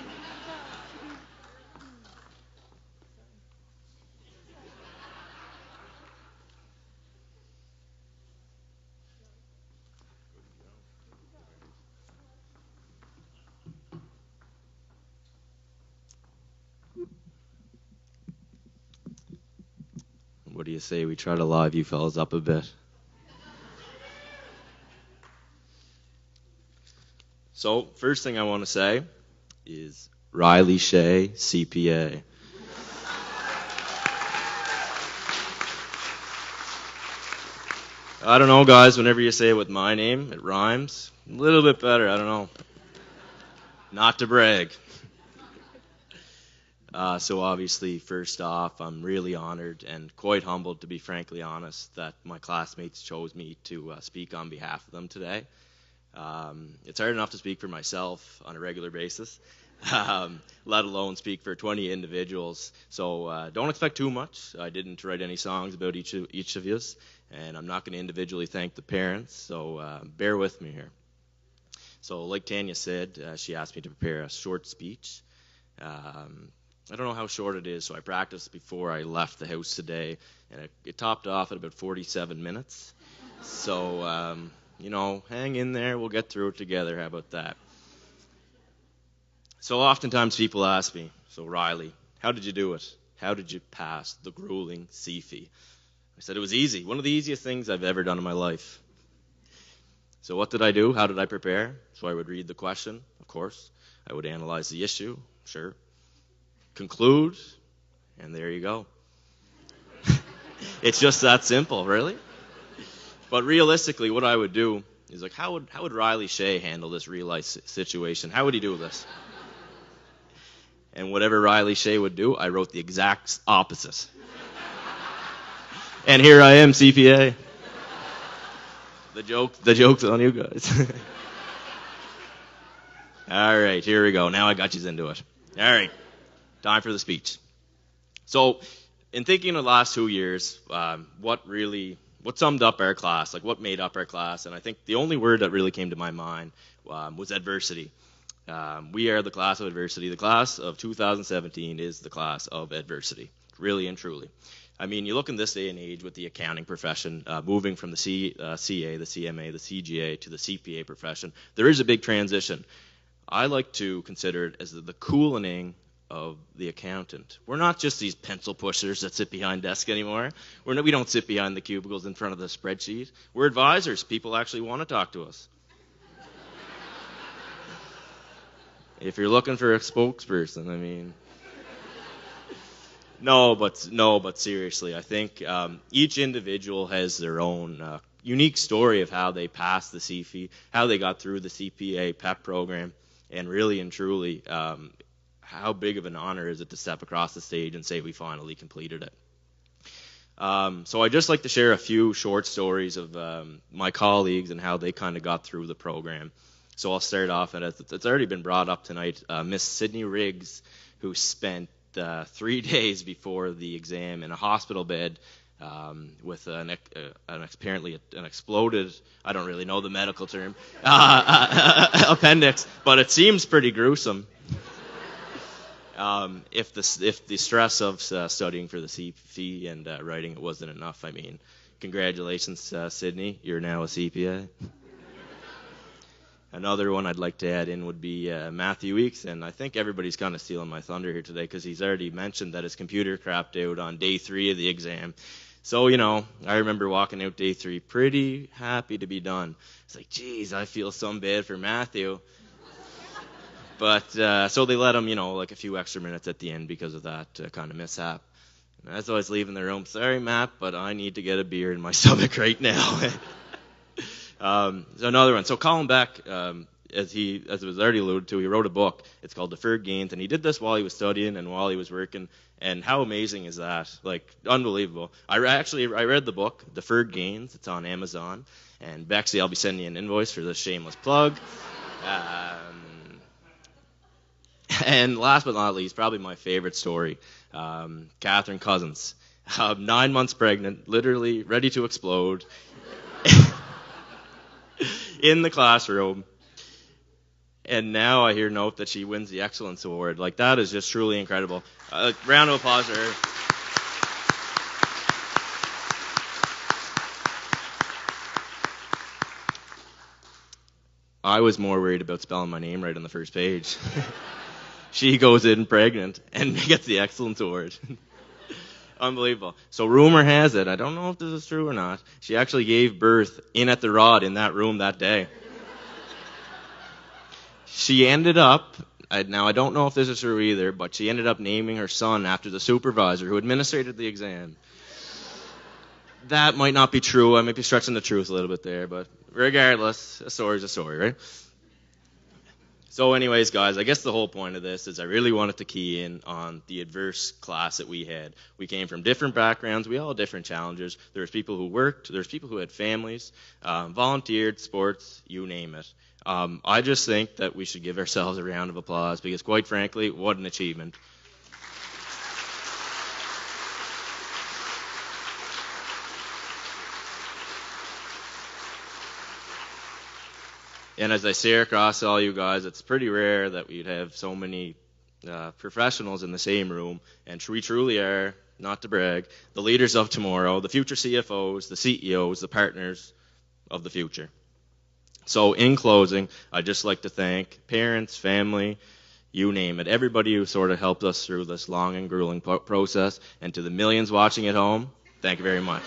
What do you say we try to live you fellas up a bit? So, first thing I want to say is Riley Shea, CPA. I don't know, guys, whenever you say it with my name, it rhymes. A little bit better, I don't know. Not to brag. So obviously, first off, I'm really honored and quite humbled, to be frankly honest, that my classmates chose me to speak on behalf of them today. It's hard enough to speak for myself on a regular basis, let alone speak for 20 individuals. So don't expect too much. I didn't write any songs about each of you, and I'm not going to individually thank the parents, so bear with me here. So like Tanya said, she asked me to prepare a short speech. I don't know how short it is, so I practiced before I left the house today, and it topped off at about 47 minutes. So, hang in there. We'll get through it together. How about that? So oftentimes people ask me, so Riley, how did you do it? How did you pass the grueling CFE? I said it was easy. One of the easiest things I've ever done in my life. So what did I do? How did I prepare? So I would read the question, of course. I would analyze the issue, sure. Conclude, and there you go. It's just that simple, really. But realistically, what I would do is like, how would Riley Shea handle this real life situation? How would he do this? And whatever Riley Shea would do, I wrote the exact opposite. And here I am, CPA. The joke's on you guys. All right, here we go. Now I got you into it. All right. Time for the speech. So, in thinking of the last 2 years, what summed up our class, like what made up our class, and I think the only word that really came to my mind was adversity. We are the class of adversity. The class of 2017 is the class of adversity, really and truly. I mean, you look in this day and age with the accounting profession, moving from the CA, the CMA, the CGA to the CPA profession, there is a big transition. I like to consider it as the cooling of the accountant. We're not just these pencil pushers that sit behind desks anymore. We don't sit behind the cubicles in front of the spreadsheet. We're advisors. People actually want to talk to us. If you're looking for a spokesperson, I mean... No, but seriously, I think each individual has their own unique story of how they passed the CFE, how they got through the CPA PEP program, and really and truly, how big of an honor is it to step across the stage and say we finally completed it. So I'd just like to share a few short stories of my colleagues and how they kind of got through the program. So I'll start off, and it's already been brought up tonight, Miss Sydney Riggs, who spent 3 days before the exam in a hospital bed with apparently an exploded, I don't really know the medical term, appendix, but it seems pretty gruesome. If the stress of studying for the CFE and writing it wasn't enough, I mean, congratulations, Sydney, you're now a CPA. Another one I'd like to add in would be Matthew Weeks, and I think everybody's kind of stealing my thunder here today because he's already mentioned that his computer crapped out on day 3 of the exam. So, I remember walking out day 3 pretty happy to be done. It's like, geez, I feel some bad for Matthew. But so they let him, like a few extra minutes at the end because of that kind of mishap. And as I was leaving the room, sorry, Matt, but I need to get a beer in my stomach right now. So another one. So Colin Beck, as it was already alluded to, he wrote a book. It's called Deferred Gains, and he did this while he was studying and while he was working. And how amazing is that? Like, unbelievable. I read the book, Deferred Gains. It's on Amazon. And Bexy, I'll be sending you an invoice for this shameless plug. And last but not least, probably my favorite story, Catherine Cousins. 9 months pregnant, literally ready to explode in the classroom. And now I hear note that she wins the Excellence Award. Like, that is just truly incredible. Round of applause for her. I was more worried about spelling my name right on the first page. She goes in pregnant and gets the Excellence Award. Unbelievable. So rumor has it, I don't know if this is true or not, she actually gave birth in at the Rod in that room that day. She ended up, now I don't know if this is true either, but she ended up naming her son after the supervisor who administered the exam. That might not be true. I might be stretching the truth a little bit there, but regardless, a story's a story, right? So anyways, guys, I guess the whole point of this is I really wanted to key in on the adverse class that we had. We came from different backgrounds. We all had different challenges. There was people who worked. There's people who had families, volunteered, sports, you name it. I just think that we should give ourselves a round of applause because, quite frankly, what an achievement. And as I stare across all you guys, it's pretty rare that we'd have so many professionals in the same room. And we truly are, not to brag, the leaders of tomorrow, the future CFOs, the CEOs, the partners of the future. So in closing, I'd just like to thank parents, family, you name it, everybody who sort of helped us through this long and grueling process. And to the millions watching at home, thank you very much.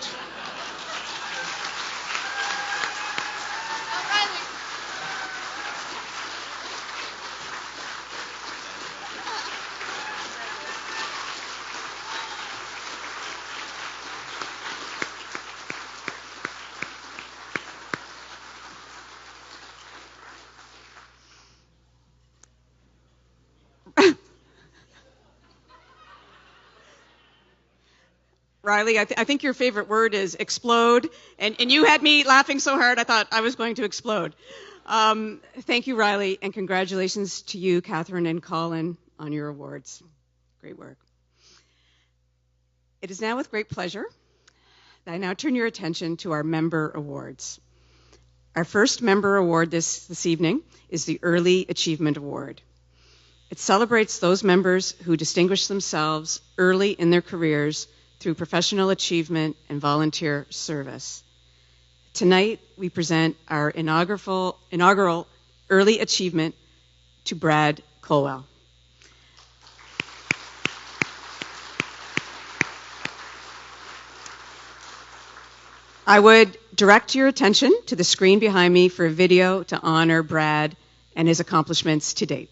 Riley, I think your favorite word is explode, and you had me laughing so hard I thought I was going to explode. Thank you, Riley, and congratulations to you, Catherine and Colin, on your awards. Great work. It is now with great pleasure that I now turn your attention to our member awards. Our first member award this evening is the Early Achievement Award. It celebrates those members who distinguish themselves early in their careers through professional achievement and volunteer service. Tonight, we present our inaugural Early Achievement to Brad Colwell. I would direct your attention to the screen behind me for a video to honor Brad and his accomplishments to date.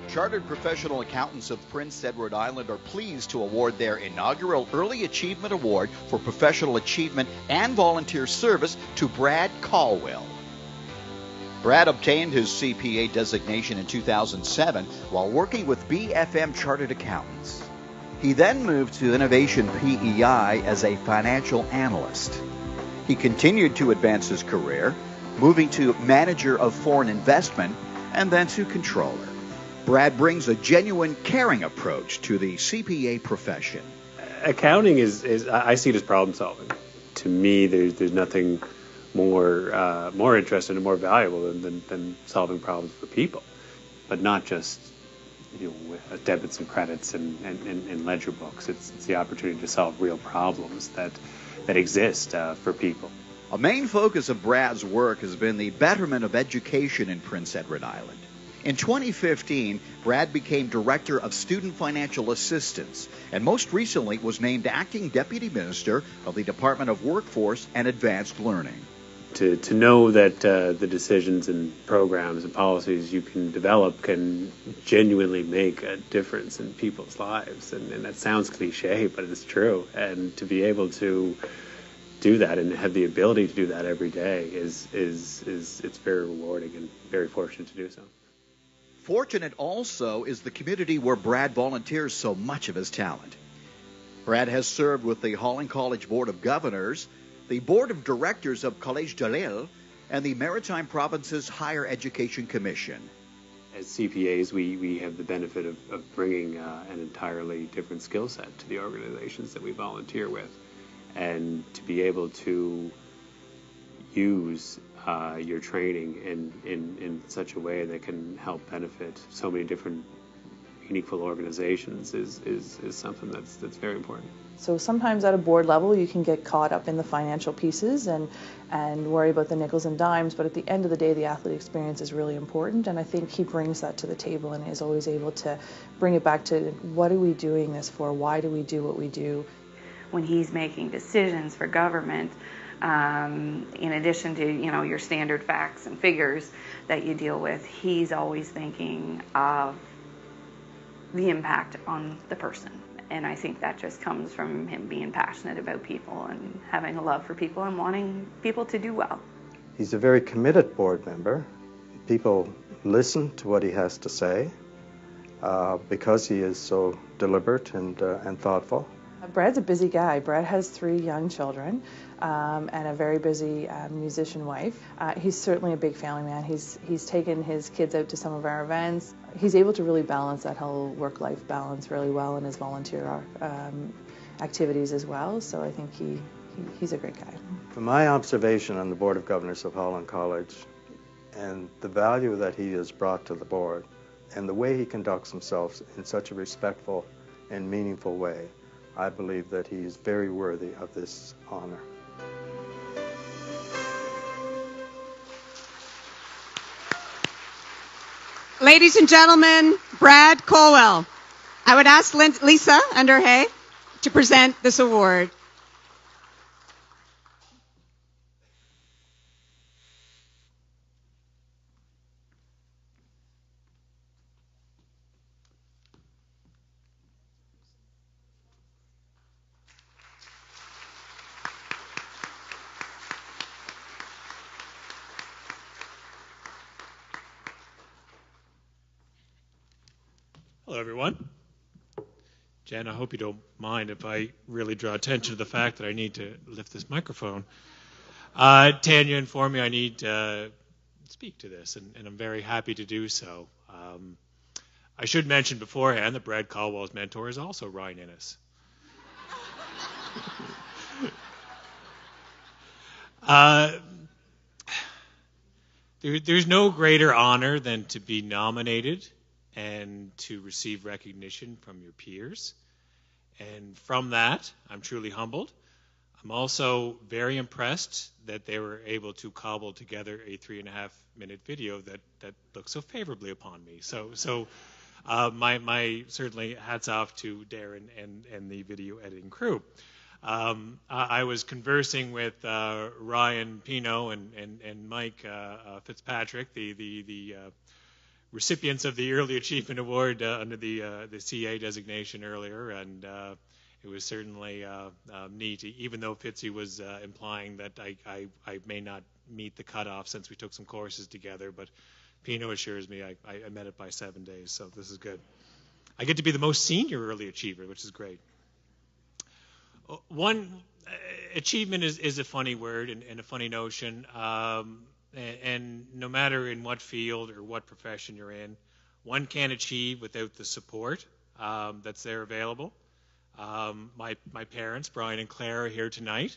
Chartered Professional Accountants of Prince Edward Island are pleased to award their inaugural Early Achievement Award for Professional Achievement and Volunteer Service to Brad Colwell. Brad obtained his CPA designation in 2007 while working with BFM Chartered Accountants. He then moved to Innovation PEI as a financial analyst. He continued to advance his career, moving to Manager of Foreign Investment and then to Controller. Brad brings a genuine, caring approach to the CPA profession. Accounting is I see it as problem solving. To me, there's nothing more interesting and more valuable than solving problems for people, but not just with debits and credits and ledger books. It's the opportunity to solve real problems that exist for people. A main focus of Brad's work has been the betterment of education in Prince Edward Island. In 2015, Brad became Director of Student Financial Assistance and most recently was named Acting Deputy Minister of the Department of Workforce and Advanced Learning. To know that the decisions and programs and policies you can develop can genuinely make a difference in people's lives. And that sounds cliche, but it's true. And to be able to do that and have the ability to do that every day is it's very rewarding and very fortunate to do so. Fortunate also is the community where Brad volunteers so much of his talent. Brad has served with the Holland College Board of Governors, the Board of Directors of Collège de l'Île, and the Maritime Provinces Higher Education Commission. As CPAs, we have the benefit of bringing an entirely different skill set to the organizations that we volunteer with. And to be able to use your training in such a way that can help benefit so many different meaningful organizations is something that's very important. So sometimes at a board level you can get caught up in the financial pieces and worry about the nickels and dimes, but at the end of the day the athlete experience is really important, and I think he brings that to the table and is always able to bring it back to what are we doing this for, why do we do what we do. When he's making decisions for government, in addition to your standard facts and figures that you deal with, he's always thinking of the impact on the person. And I think that just comes from him being passionate about people and having a love for people and wanting people to do well. He's a very committed board member. People listen to what he has to say because he is so deliberate and thoughtful. Brad's a busy guy. Brad has 3 young children and a very busy musician wife. He's certainly a big family man. He's taken his kids out to some of our events. He's able to really balance that whole work-life balance really well in his volunteer activities as well. So I think he's a great guy. From my observation on the Board of Governors of Holland College and the value that he has brought to the board and the way he conducts himself in such a respectful and meaningful way, I believe that he is very worthy of this honor. Ladies and gentlemen, Brad Colwell. I would ask Lisa Underhay to present this award. Hello, everyone. Jen, I hope you don't mind if I really draw attention to the fact that I need to lift this microphone. Tanya informed me I need to speak to this, and I'm very happy to do so. I should mention beforehand that Brad Caldwell's mentor is also Ryan Innes. There's no greater honor than to be nominated and to receive recognition from your peers. And from that, I'm truly humbled. I'm also very impressed that they were able to cobble together a 3.5-minute video that looks so favorably upon me. So my certainly hats off to Darren and the video editing crew. I was conversing with Ryan Pino and Mike Fitzpatrick, the recipients of the Early Achievement Award under the CA designation earlier, and it was certainly neat, even though Fitzy was implying that I may not meet the cutoff since we took some courses together, but Pino assures me I met it by 7 days, so this is good. I get to be the most senior early achiever, which is great. One, achievement is a funny word and a funny notion. And no matter in what field or what profession you're in, one can't achieve without the support that's there available. My parents, Brian and Claire, are here tonight.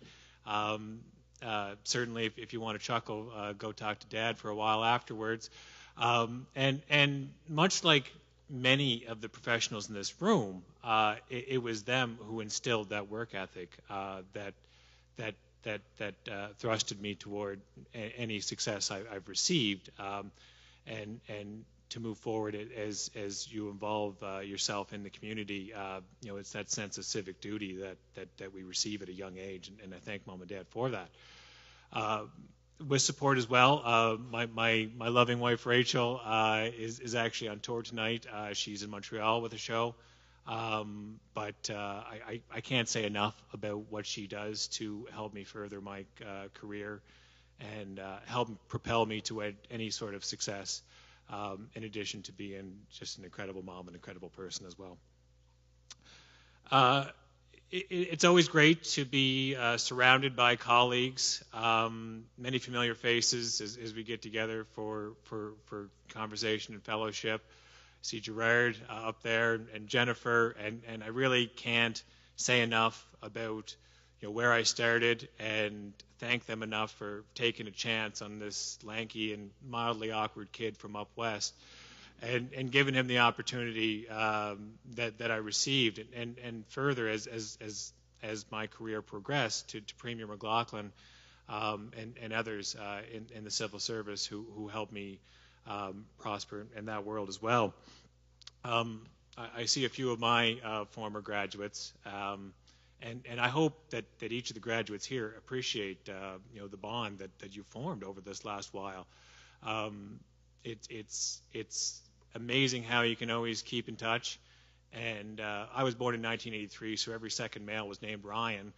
Certainly, if you want to chuckle, go talk to Dad for a while afterwards. And much like many of the professionals in this room, it was them who instilled that work ethic that thrusted me toward any success I've received, and to move forward as you involve yourself in the community. It's that sense of civic duty that we receive at a young age, and I thank Mom and Dad for that. With support as well, my loving wife Rachel is actually on tour tonight. She's in Montreal with a show, but I can't say enough about what she does to help me further my career and help propel me to any sort of success, in addition to being just an incredible mom and incredible person as well. It's always great to be surrounded by colleagues, many familiar faces as we get together for conversation and fellowship. See Gerard up there and Jennifer, and I really can't say enough about where I started and thank them enough for taking a chance on this lanky and mildly awkward kid from up west and giving him the opportunity that I received, and further as my career progressed to Premier McLaughlin and others in the civil service who helped me prosper in that world as well. I see a few of my former graduates, and I hope that each of the graduates here appreciate the bond that you formed over this last while. It's amazing how you can always keep in touch. And I was born in 1983, so every second male was named Ryan.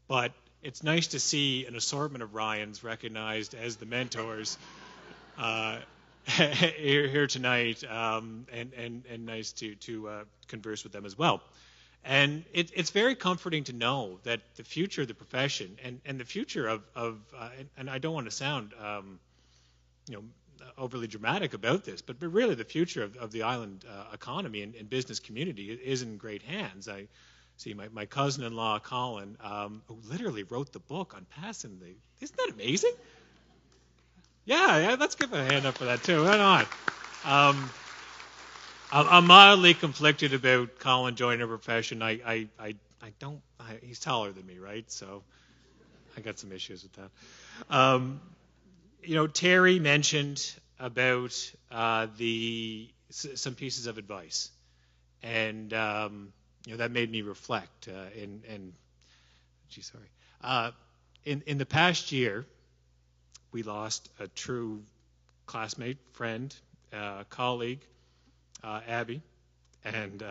But it's nice to see an assortment of Ryans recognized as the mentors here tonight, and nice to converse with them as well. And it's very comforting to know that the future of the profession and the future of and I don't want to sound overly dramatic about this, but really the future of the island economy and business community is in great hands. I see my cousin-in-law, Colin, who literally wrote the book on passing the... Isn't that amazing? Yeah, let's give a hand up for that too. Why not? I'm mildly conflicted about Colin joining a profession. I don't... he's taller than me, right? So I got some issues with that. Terry mentioned about some pieces of advice, and that made me reflect. In the past year, we lost a true classmate, friend, colleague, Abby, and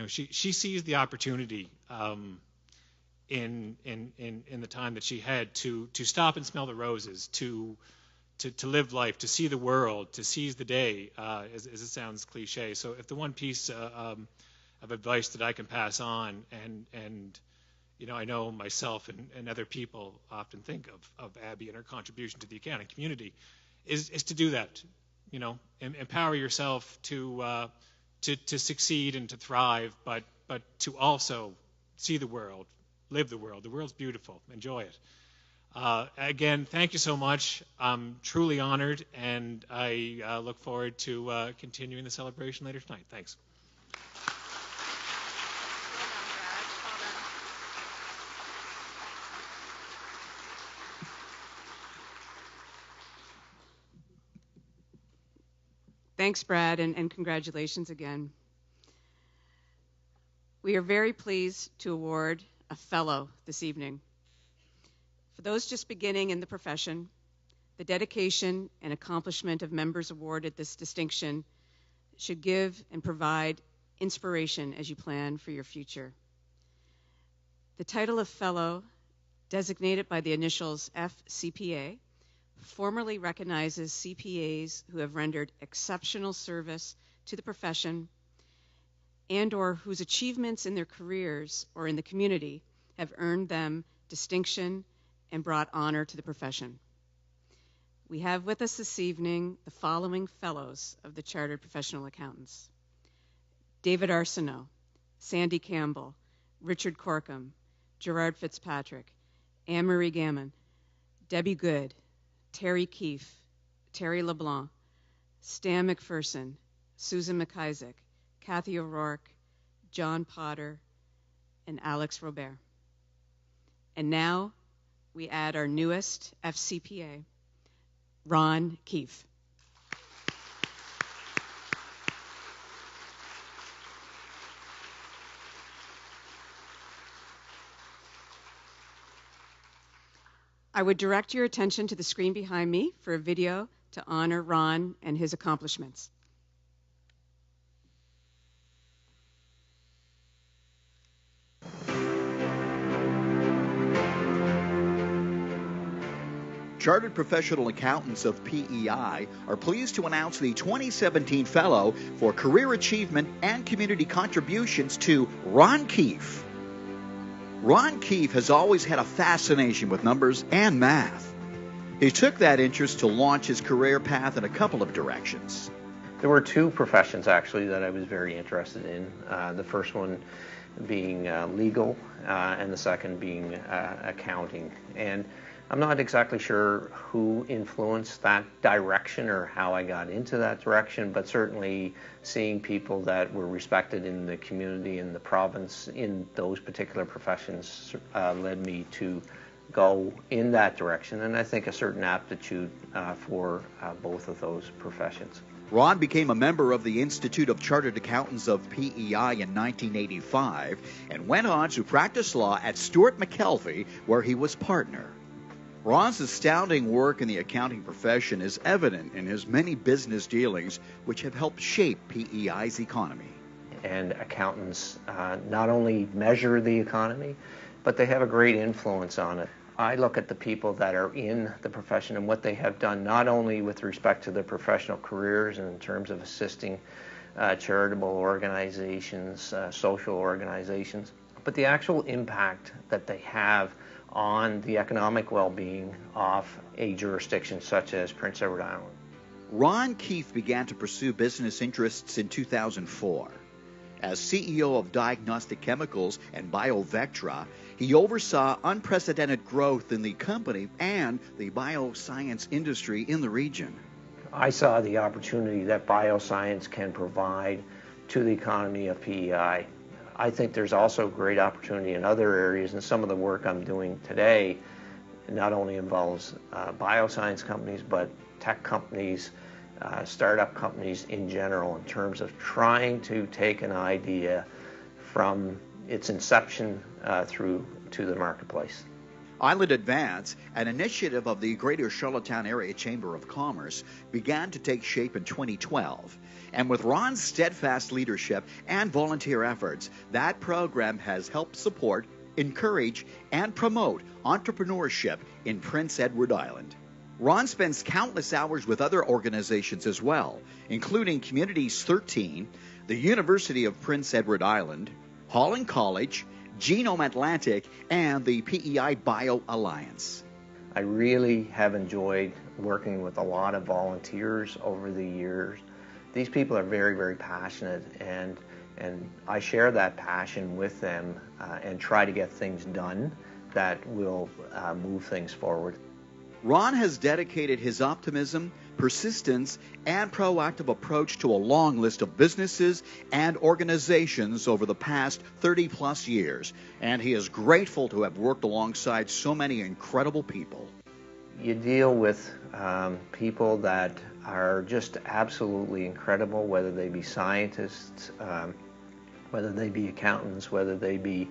she seized the opportunity in the time that she had to stop and smell the roses, to live life, to see the world, to seize the day, as it sounds cliche. So if the one piece of advice that I can pass on, and I know myself and other people often think of Abby and her contribution to the accounting community, is to do that. Empower yourself to succeed and to thrive, but to also see the world, live the world. The world's beautiful. Enjoy it. Again, thank you so much. I'm truly honored, and I look forward to continuing the celebration later tonight. Thanks. Thanks, Brad, and congratulations again. We are very pleased to award a fellow this evening. For those just beginning in the profession, the dedication and accomplishment of members awarded this distinction should give and provide inspiration as you plan for your future. The title of fellow, designated by the initials FCPA, formally recognizes CPAs who have rendered exceptional service to the profession and or whose achievements in their careers or in the community have earned them distinction and brought honor to the profession. We have with us this evening the following fellows of the Chartered Professional Accountants: David Arsenault, Sandy Campbell, Richard Corkum, Gerard Fitzpatrick, Anne-Marie Gammon, Debbie Good, Terry Keefe, Terry LeBlanc, Stan McPherson, Susan McIsaac, Kathy O'Rourke, John Potter, and Alex Robert. And now we add our newest FCPA, Ron Keefe. I would direct your attention to the screen behind me for a video to honor Ron and his accomplishments. Chartered Professional Accountants of PEI are pleased to announce the 2017 Fellow for Career Achievement and Community Contributions to Ron Keefe. Ron Keefe has always had a fascination with numbers and math. He took that interest to launch his career path in a couple of directions. There were two professions, actually, that I was very interested in. The first one being legal, and the second being accounting. And I'm not exactly sure who influenced that direction or how I got into that direction, but certainly seeing people that were respected in the community and the province in those particular professions led me to go in that direction, and I think a certain aptitude for both of those professions. Ron became a member of the Institute of Chartered Accountants of PEI in 1985 and went on to practice law at Stuart McKelvey, where he was partner. Ron's astounding work in the accounting profession is evident in his many business dealings, which have helped shape PEI's economy. And accountants not only measure the economy, but they have a great influence on it. I look at the people that are in the profession and what they have done, not only with respect to their professional careers and in terms of assisting charitable organizations, social organizations, but the actual impact that they have on the economic well-being of a jurisdiction such as Prince Edward Island. Ron Keefe began to pursue business interests in 2004. As CEO of Diagnostic Chemicals and BioVectra, he oversaw unprecedented growth in the company and the bioscience industry in the region. I saw the opportunity that bioscience can provide to the economy of PEI. I think there's also great opportunity in other areas, and some of the work I'm doing today not only involves bioscience companies, but tech companies, startup companies in general, in terms of trying to take an idea from its inception through to the marketplace. Island Advance, an initiative of the Greater Charlottetown Area Chamber of Commerce, began to take shape in 2012. And with Ron's steadfast leadership and volunteer efforts, that program has helped support, encourage, and promote entrepreneurship in Prince Edward Island. Ron spends countless hours with other organizations as well, including Communities 13, the University of Prince Edward Island, Holland College, Genome Atlantic, and the PEI Bio Alliance. I really have enjoyed working with a lot of volunteers over the years. These people are very, very passionate, and I share that passion with them and try to get things done that will move things forward. Ron has dedicated his optimism, persistence, and proactive approach to a long list of businesses and organizations over the past 30-plus years, and he is grateful to have worked alongside so many incredible people. You deal with people that are just absolutely incredible, whether they be scientists, whether they be accountants, whether they be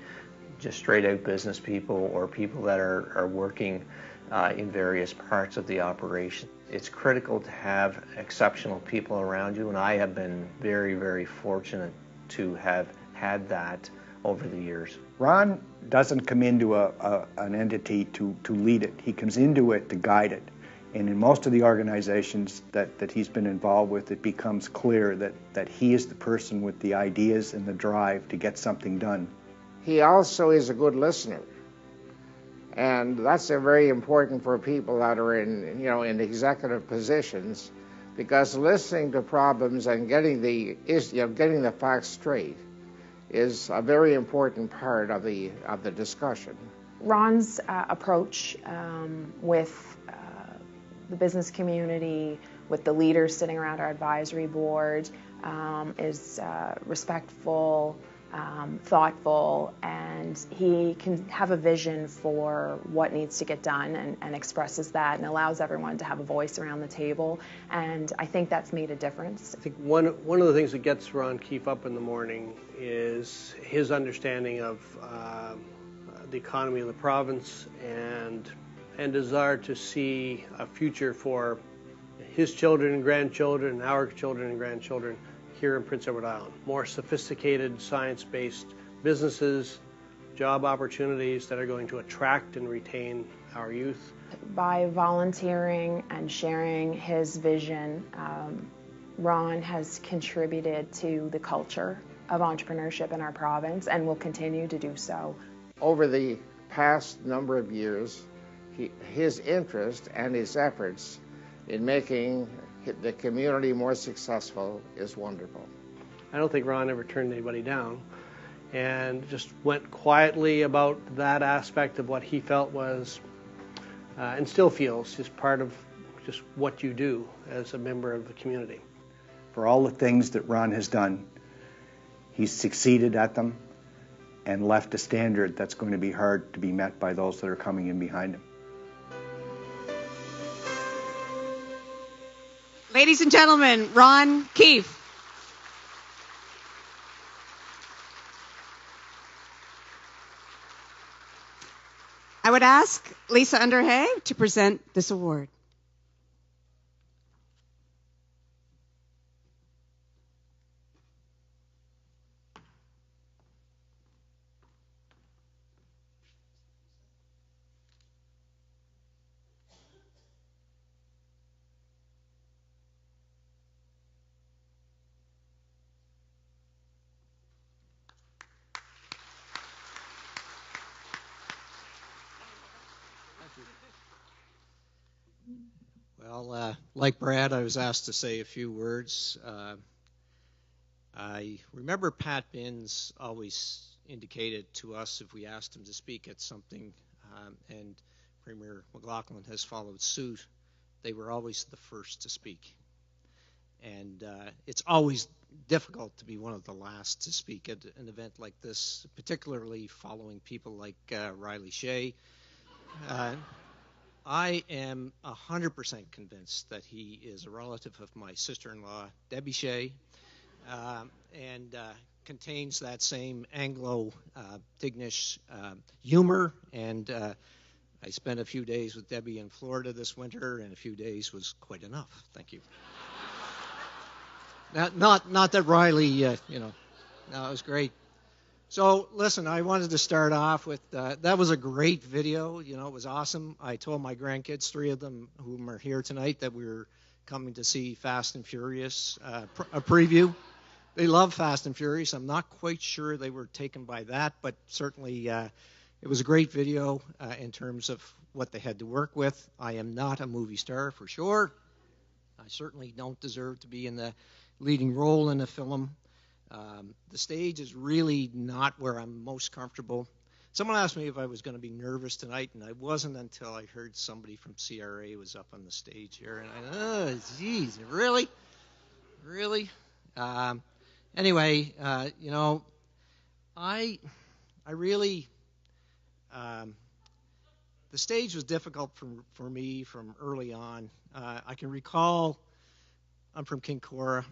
just straight-out business people, or people that are working in various parts of the operation. It's critical to have exceptional people around you, and I have been very, very fortunate to have had that over the years. Ron doesn't come into an entity to lead it. He comes into it to guide it. And in most of the organizations that he's been involved with, it becomes clear that he is the person with the ideas and the drive to get something done. He also is a good listener. And that's very important for people that are in executive positions, because listening to problems and getting the facts straight is a very important part of the discussion. Ron's approach with the business community, with the leaders sitting around our advisory board, is respectful, thoughtful, and he can have a vision for what needs to get done and expresses that and allows everyone to have a voice around the table. And I think that's made a difference. I think one of the things that gets Ron Keefe up in the morning is his understanding of the economy of the province and desire to see a future for his children and grandchildren and our children and grandchildren here in Prince Edward Island. More sophisticated, science-based businesses, job opportunities that are going to attract and retain our youth. By volunteering and sharing his vision, Ron has contributed to the culture of entrepreneurship in our province and will continue to do so. Over the past number of years, his interest and his efforts in making the community more successful is wonderful. I don't think Ron ever turned anybody down and just went quietly about that aspect of what he felt was and still feels is part of just what you do as a member of the community. For all the things that Ron has done, he's succeeded at them and left a standard that's going to be hard to be met by those that are coming in behind him. Ladies and gentlemen, Ron Keefe. I would ask Lisa Underhay to present this award. Well, like Brad, I was asked to say a few words. I remember Pat Binns always indicated to us if we asked him to speak at something, and Premier McLaughlin has followed suit, they were always the first to speak. And it's always difficult to be one of the last to speak at an event like this, particularly following people like Riley Shea. I am 100% convinced that he is a relative of my sister-in-law, Debbie Shea, and contains that same Anglo-Dignish humor. And I spent a few days with Debbie in Florida this winter, and a few days was quite enough. Thank you. Not that Riley, no, it was great. So, listen, I wanted to start off with, that was a great video. It was awesome. I told my grandkids, 3 of them whom are here tonight, that we were coming to see Fast and Furious, a preview. They love Fast and Furious. I'm not quite sure they were taken by that, but certainly it was a great video in terms of what they had to work with. I am not a movie star, for sure. I certainly don't deserve to be in the leading role in a film. The stage is really not where I'm most comfortable. Someone asked me if I was going to be nervous tonight, and I wasn't until I heard somebody from CRA was up on the stage here, and I, geez, really? Really? Anyway, I really, the stage was difficult for me from early on. I can recall, I'm from Kincora,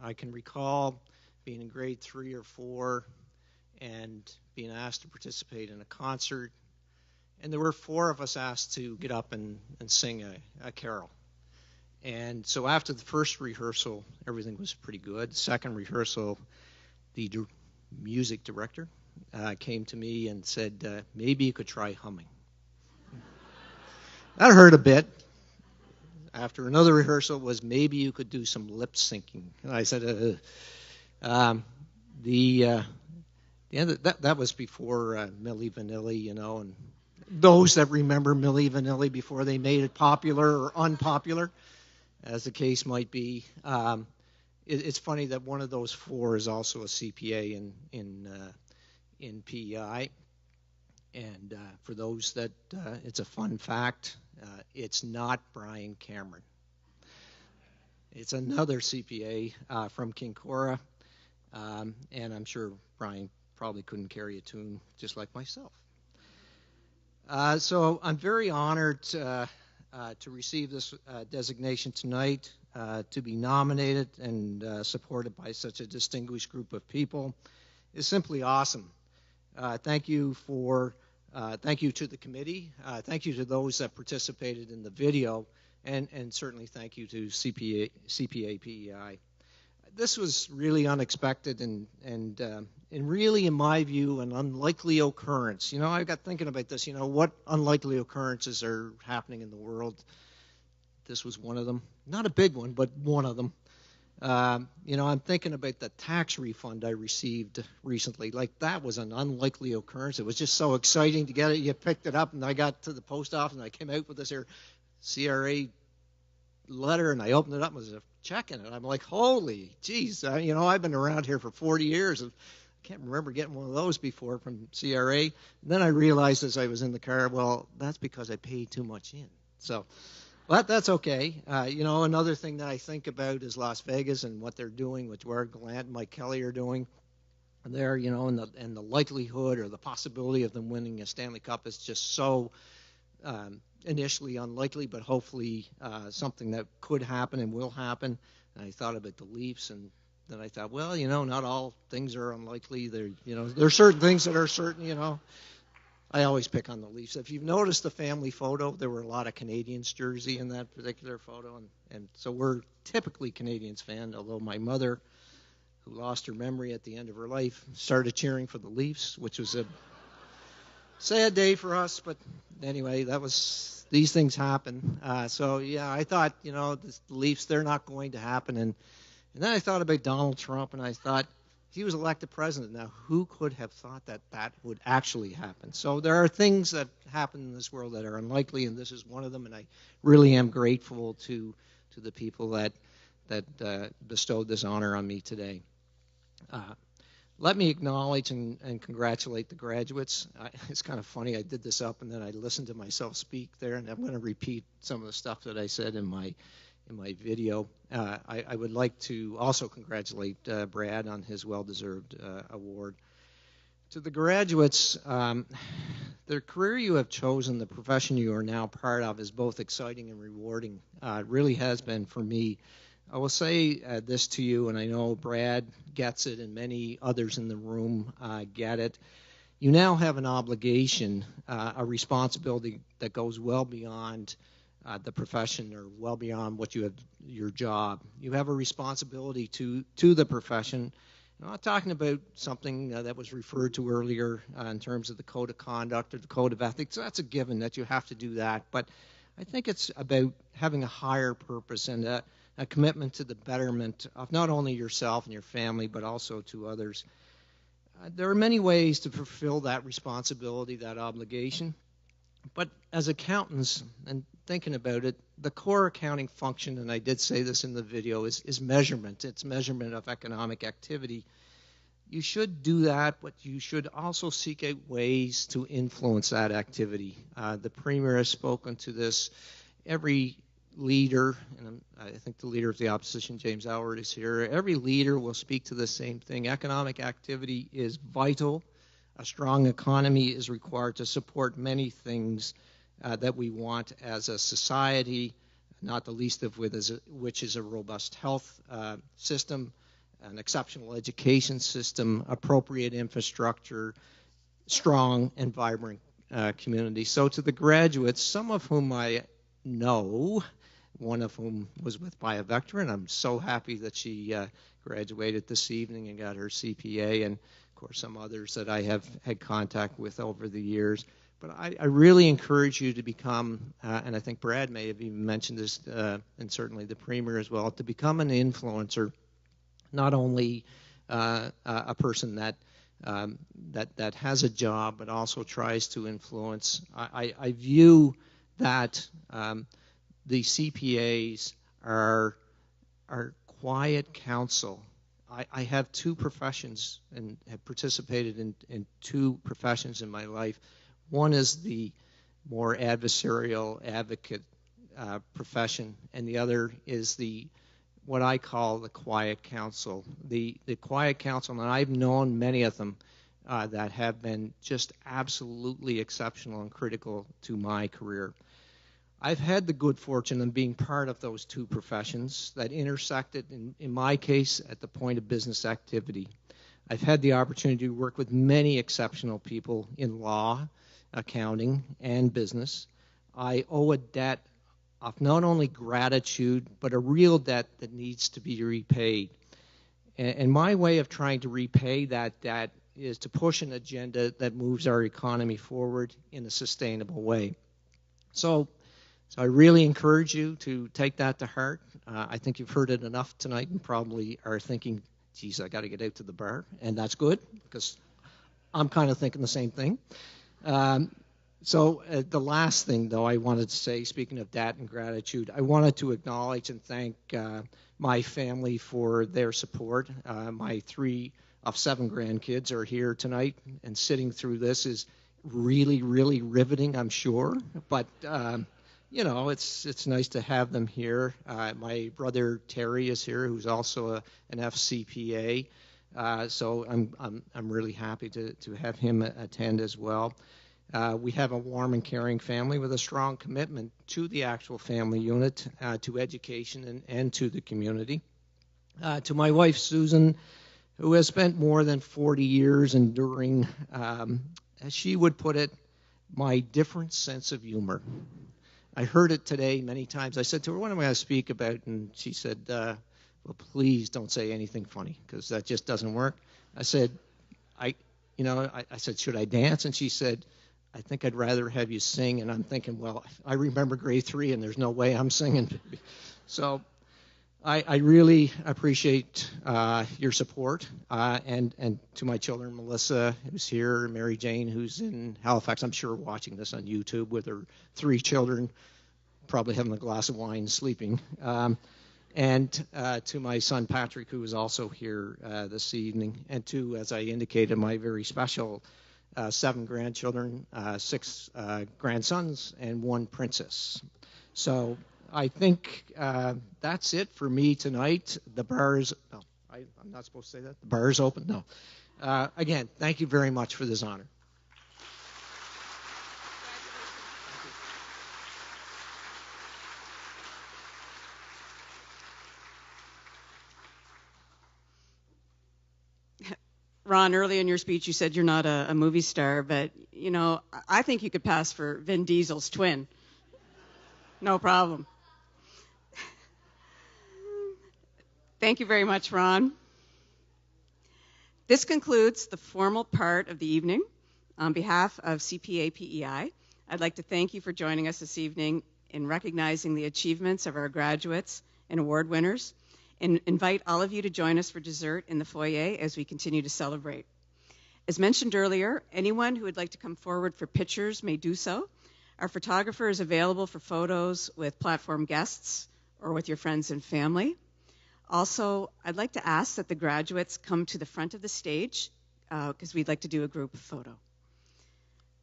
I can recall being in grade 3 or 4 and being asked to participate in a concert. And there were 4 of us asked to get up and sing a carol. And so after the first rehearsal, everything was pretty good. Second rehearsal, the music director came to me and said, maybe you could try humming. That hurt a bit. After another rehearsal was, maybe you could do some lip syncing. And I said, that was before Milli Vanilli, and those that remember Milli Vanilli before they made it popular or unpopular, as the case might be. It's funny that one of those 4 is also a CPA in PEI. And for those that, it's a fun fact, it's not Brian Cameron. It's another CPA from Kincora. and I'm sure Brian probably couldn't carry a tune just like myself. So I'm very honored to receive this designation tonight, to be nominated and supported by such a distinguished group of people is simply awesome. Thank you to the committee. Thank you to those that participated in the video, and certainly thank you to CPAPEI. This was really unexpected and really, in my view, an unlikely occurrence. You know, I got thinking about this. You know, what unlikely occurrences are happening in the world? This was one of them. Not a big one, but one of them. You know, I'm thinking about the tax refund I received recently. Like, that was an unlikely occurrence. It was just so exciting to get it. You picked it up, and I got to the post office, and I came out with this here CRA letter, and I opened it up, and there was a check in it. I'm like, holy geez, you know, I've been around here for 40 years, and I can't remember getting one of those before from CRA. And then I realized as I was in the car, well, that's because I paid too much in. So, but that's okay. You know, another thing that I think about is Las Vegas and what they're doing, what Jared Gallant and Mike Kelly are doing there, you know, and the likelihood or the possibility of them winning a Stanley Cup is just so initially unlikely, but hopefully something that could happen and will happen. And I thought about the Leafs, and then I thought, well, you know, not all things are unlikely. There's certain things that are certain, you know. I always pick on the Leafs. If you've noticed the family photo, there were a lot of Canadians jersey in that particular photo, and so we're typically Canadians fan, although my mother, who lost her memory at the end of her life, started cheering for the Leafs, which was a sad day for us, but anyway, these things happen. So yeah, I thought, you know, the Leafs, they're not going to happen, and then I thought about Donald Trump, and I thought, he was elected president. Now, who could have thought that that would actually happen? So there are things that happen in this world that are unlikely, and this is one of them, and I really am grateful to the people that bestowed this honor on me today. Let me acknowledge and congratulate the graduates. It's kind of funny, I did this up and then I listened to myself speak there, and I'm going to repeat some of the stuff that I said in my video. I would like to also congratulate Brad on his well-deserved award. To the graduates, the career you have chosen, the profession you are now part of, is both exciting and rewarding. It really has been for me. I will say this to you, and I know Brad gets it and many others in the room get it. You now have an obligation, a responsibility that goes well beyond the profession or well beyond what you have, your job. You have a responsibility to the profession. I'm not talking about something that was referred to earlier in terms of the code of conduct or the code of ethics. That's a given that you have to do that. But I think it's about having a higher purpose and a commitment to the betterment of not only yourself and your family, but also to others. There are many ways to fulfill that responsibility, that obligation. But as accountants, and thinking about it, the core accounting function, and I did say this in the video, is measurement. It's measurement of economic activity. You should do that, but you should also seek out ways to influence that activity. The Premier has spoken to this. Every leader, and I think the leader of the opposition, James Alward, is here. Every leader will speak to the same thing. Economic activity is vital. A strong economy is required to support many things that we want as a society, not the least of which is a robust health system, an exceptional education system, appropriate infrastructure, strong and vibrant community. So to the graduates, some of whom I know, one of whom was with BioVectra, and I'm so happy that she graduated this evening and got her CPA, and of course some others that I have had contact with over the years. But I really encourage you to become, and I think Brad may have even mentioned this, and certainly the Premier as well, to become an influencer, not only a person that has a job, but also tries to influence. I view that the CPAs are quiet counsel. I have two professions and have participated in two professions in my life. One is the more adversarial advocate profession, and the other is the what I call the quiet council. The quiet council, and I've known many of them that have been just absolutely exceptional and critical to my career. I've had the good fortune of being part of those two professions that intersected, in my case, at the point of business activity. I've had the opportunity to work with many exceptional people in law, accounting, and business. I owe a debt of not only gratitude, but a real debt that needs to be repaid. And my way of trying to repay that debt is to push an agenda that moves our economy forward in a sustainable way. So I really encourage you to take that to heart. I think you've heard it enough tonight and probably are thinking, geez, I got to get out to the bar. And that's good, because I'm kind of thinking the same thing. The last thing, though, I wanted to say, speaking of debt and gratitude, I wanted to acknowledge and thank my family for their support. My 3 of 7 grandkids are here tonight, and sitting through this is really, really riveting, I'm sure. But it's nice to have them here. My brother Terry is here, who's also an FCPA. So I'm really happy to have him attend as well. We have a warm and caring family with a strong commitment to the actual family unit, to education and to the community. To my wife Susan, who has spent more than 40 years enduring, as she would put it, my different sense of humor. I heard it today many times. I said to her, what am I going to speak about? And she said, well, please don't say anything funny, because that just doesn't work. I said, I said, should I dance? And she said, I think I'd rather have you sing. And I'm thinking, well, I remember grade 3, and there's no way I'm singing. So I really appreciate your support. And to my children, Melissa, who's here, Mary Jane, who's in Halifax, I'm sure watching this on YouTube with her 3 children, probably having a glass of wine, sleeping. And to my son Patrick, who is also here this evening. And to, as I indicated, my very special 7 grandchildren, 6 grandsons, and 1 princess. So I think that's it for me tonight. The bar is, no, I'm not supposed to say that. The bar is open? No. Again, thank you very much for this honor. Ron, early in your speech, you said you're not a movie star, but, I think you could pass for Vin Diesel's twin. No problem. Thank you very much, Ron. This concludes the formal part of the evening. On behalf of CPAPEI, I'd like to thank you for joining us this evening in recognizing the achievements of our graduates and award winners, and invite all of you to join us for dessert in the foyer as we continue to celebrate. As mentioned earlier, anyone who would like to come forward for pictures may do so. Our photographer is available for photos with platform guests or with your friends and family. Also, I'd like to ask that the graduates come to the front of the stage because we'd like to do a group photo.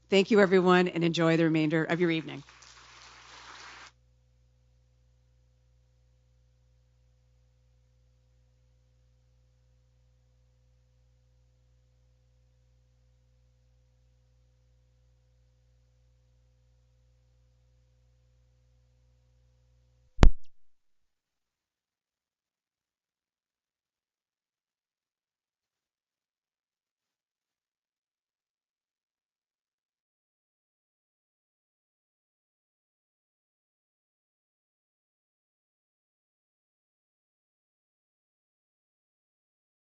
Thank you, everyone, and enjoy the remainder of your evening.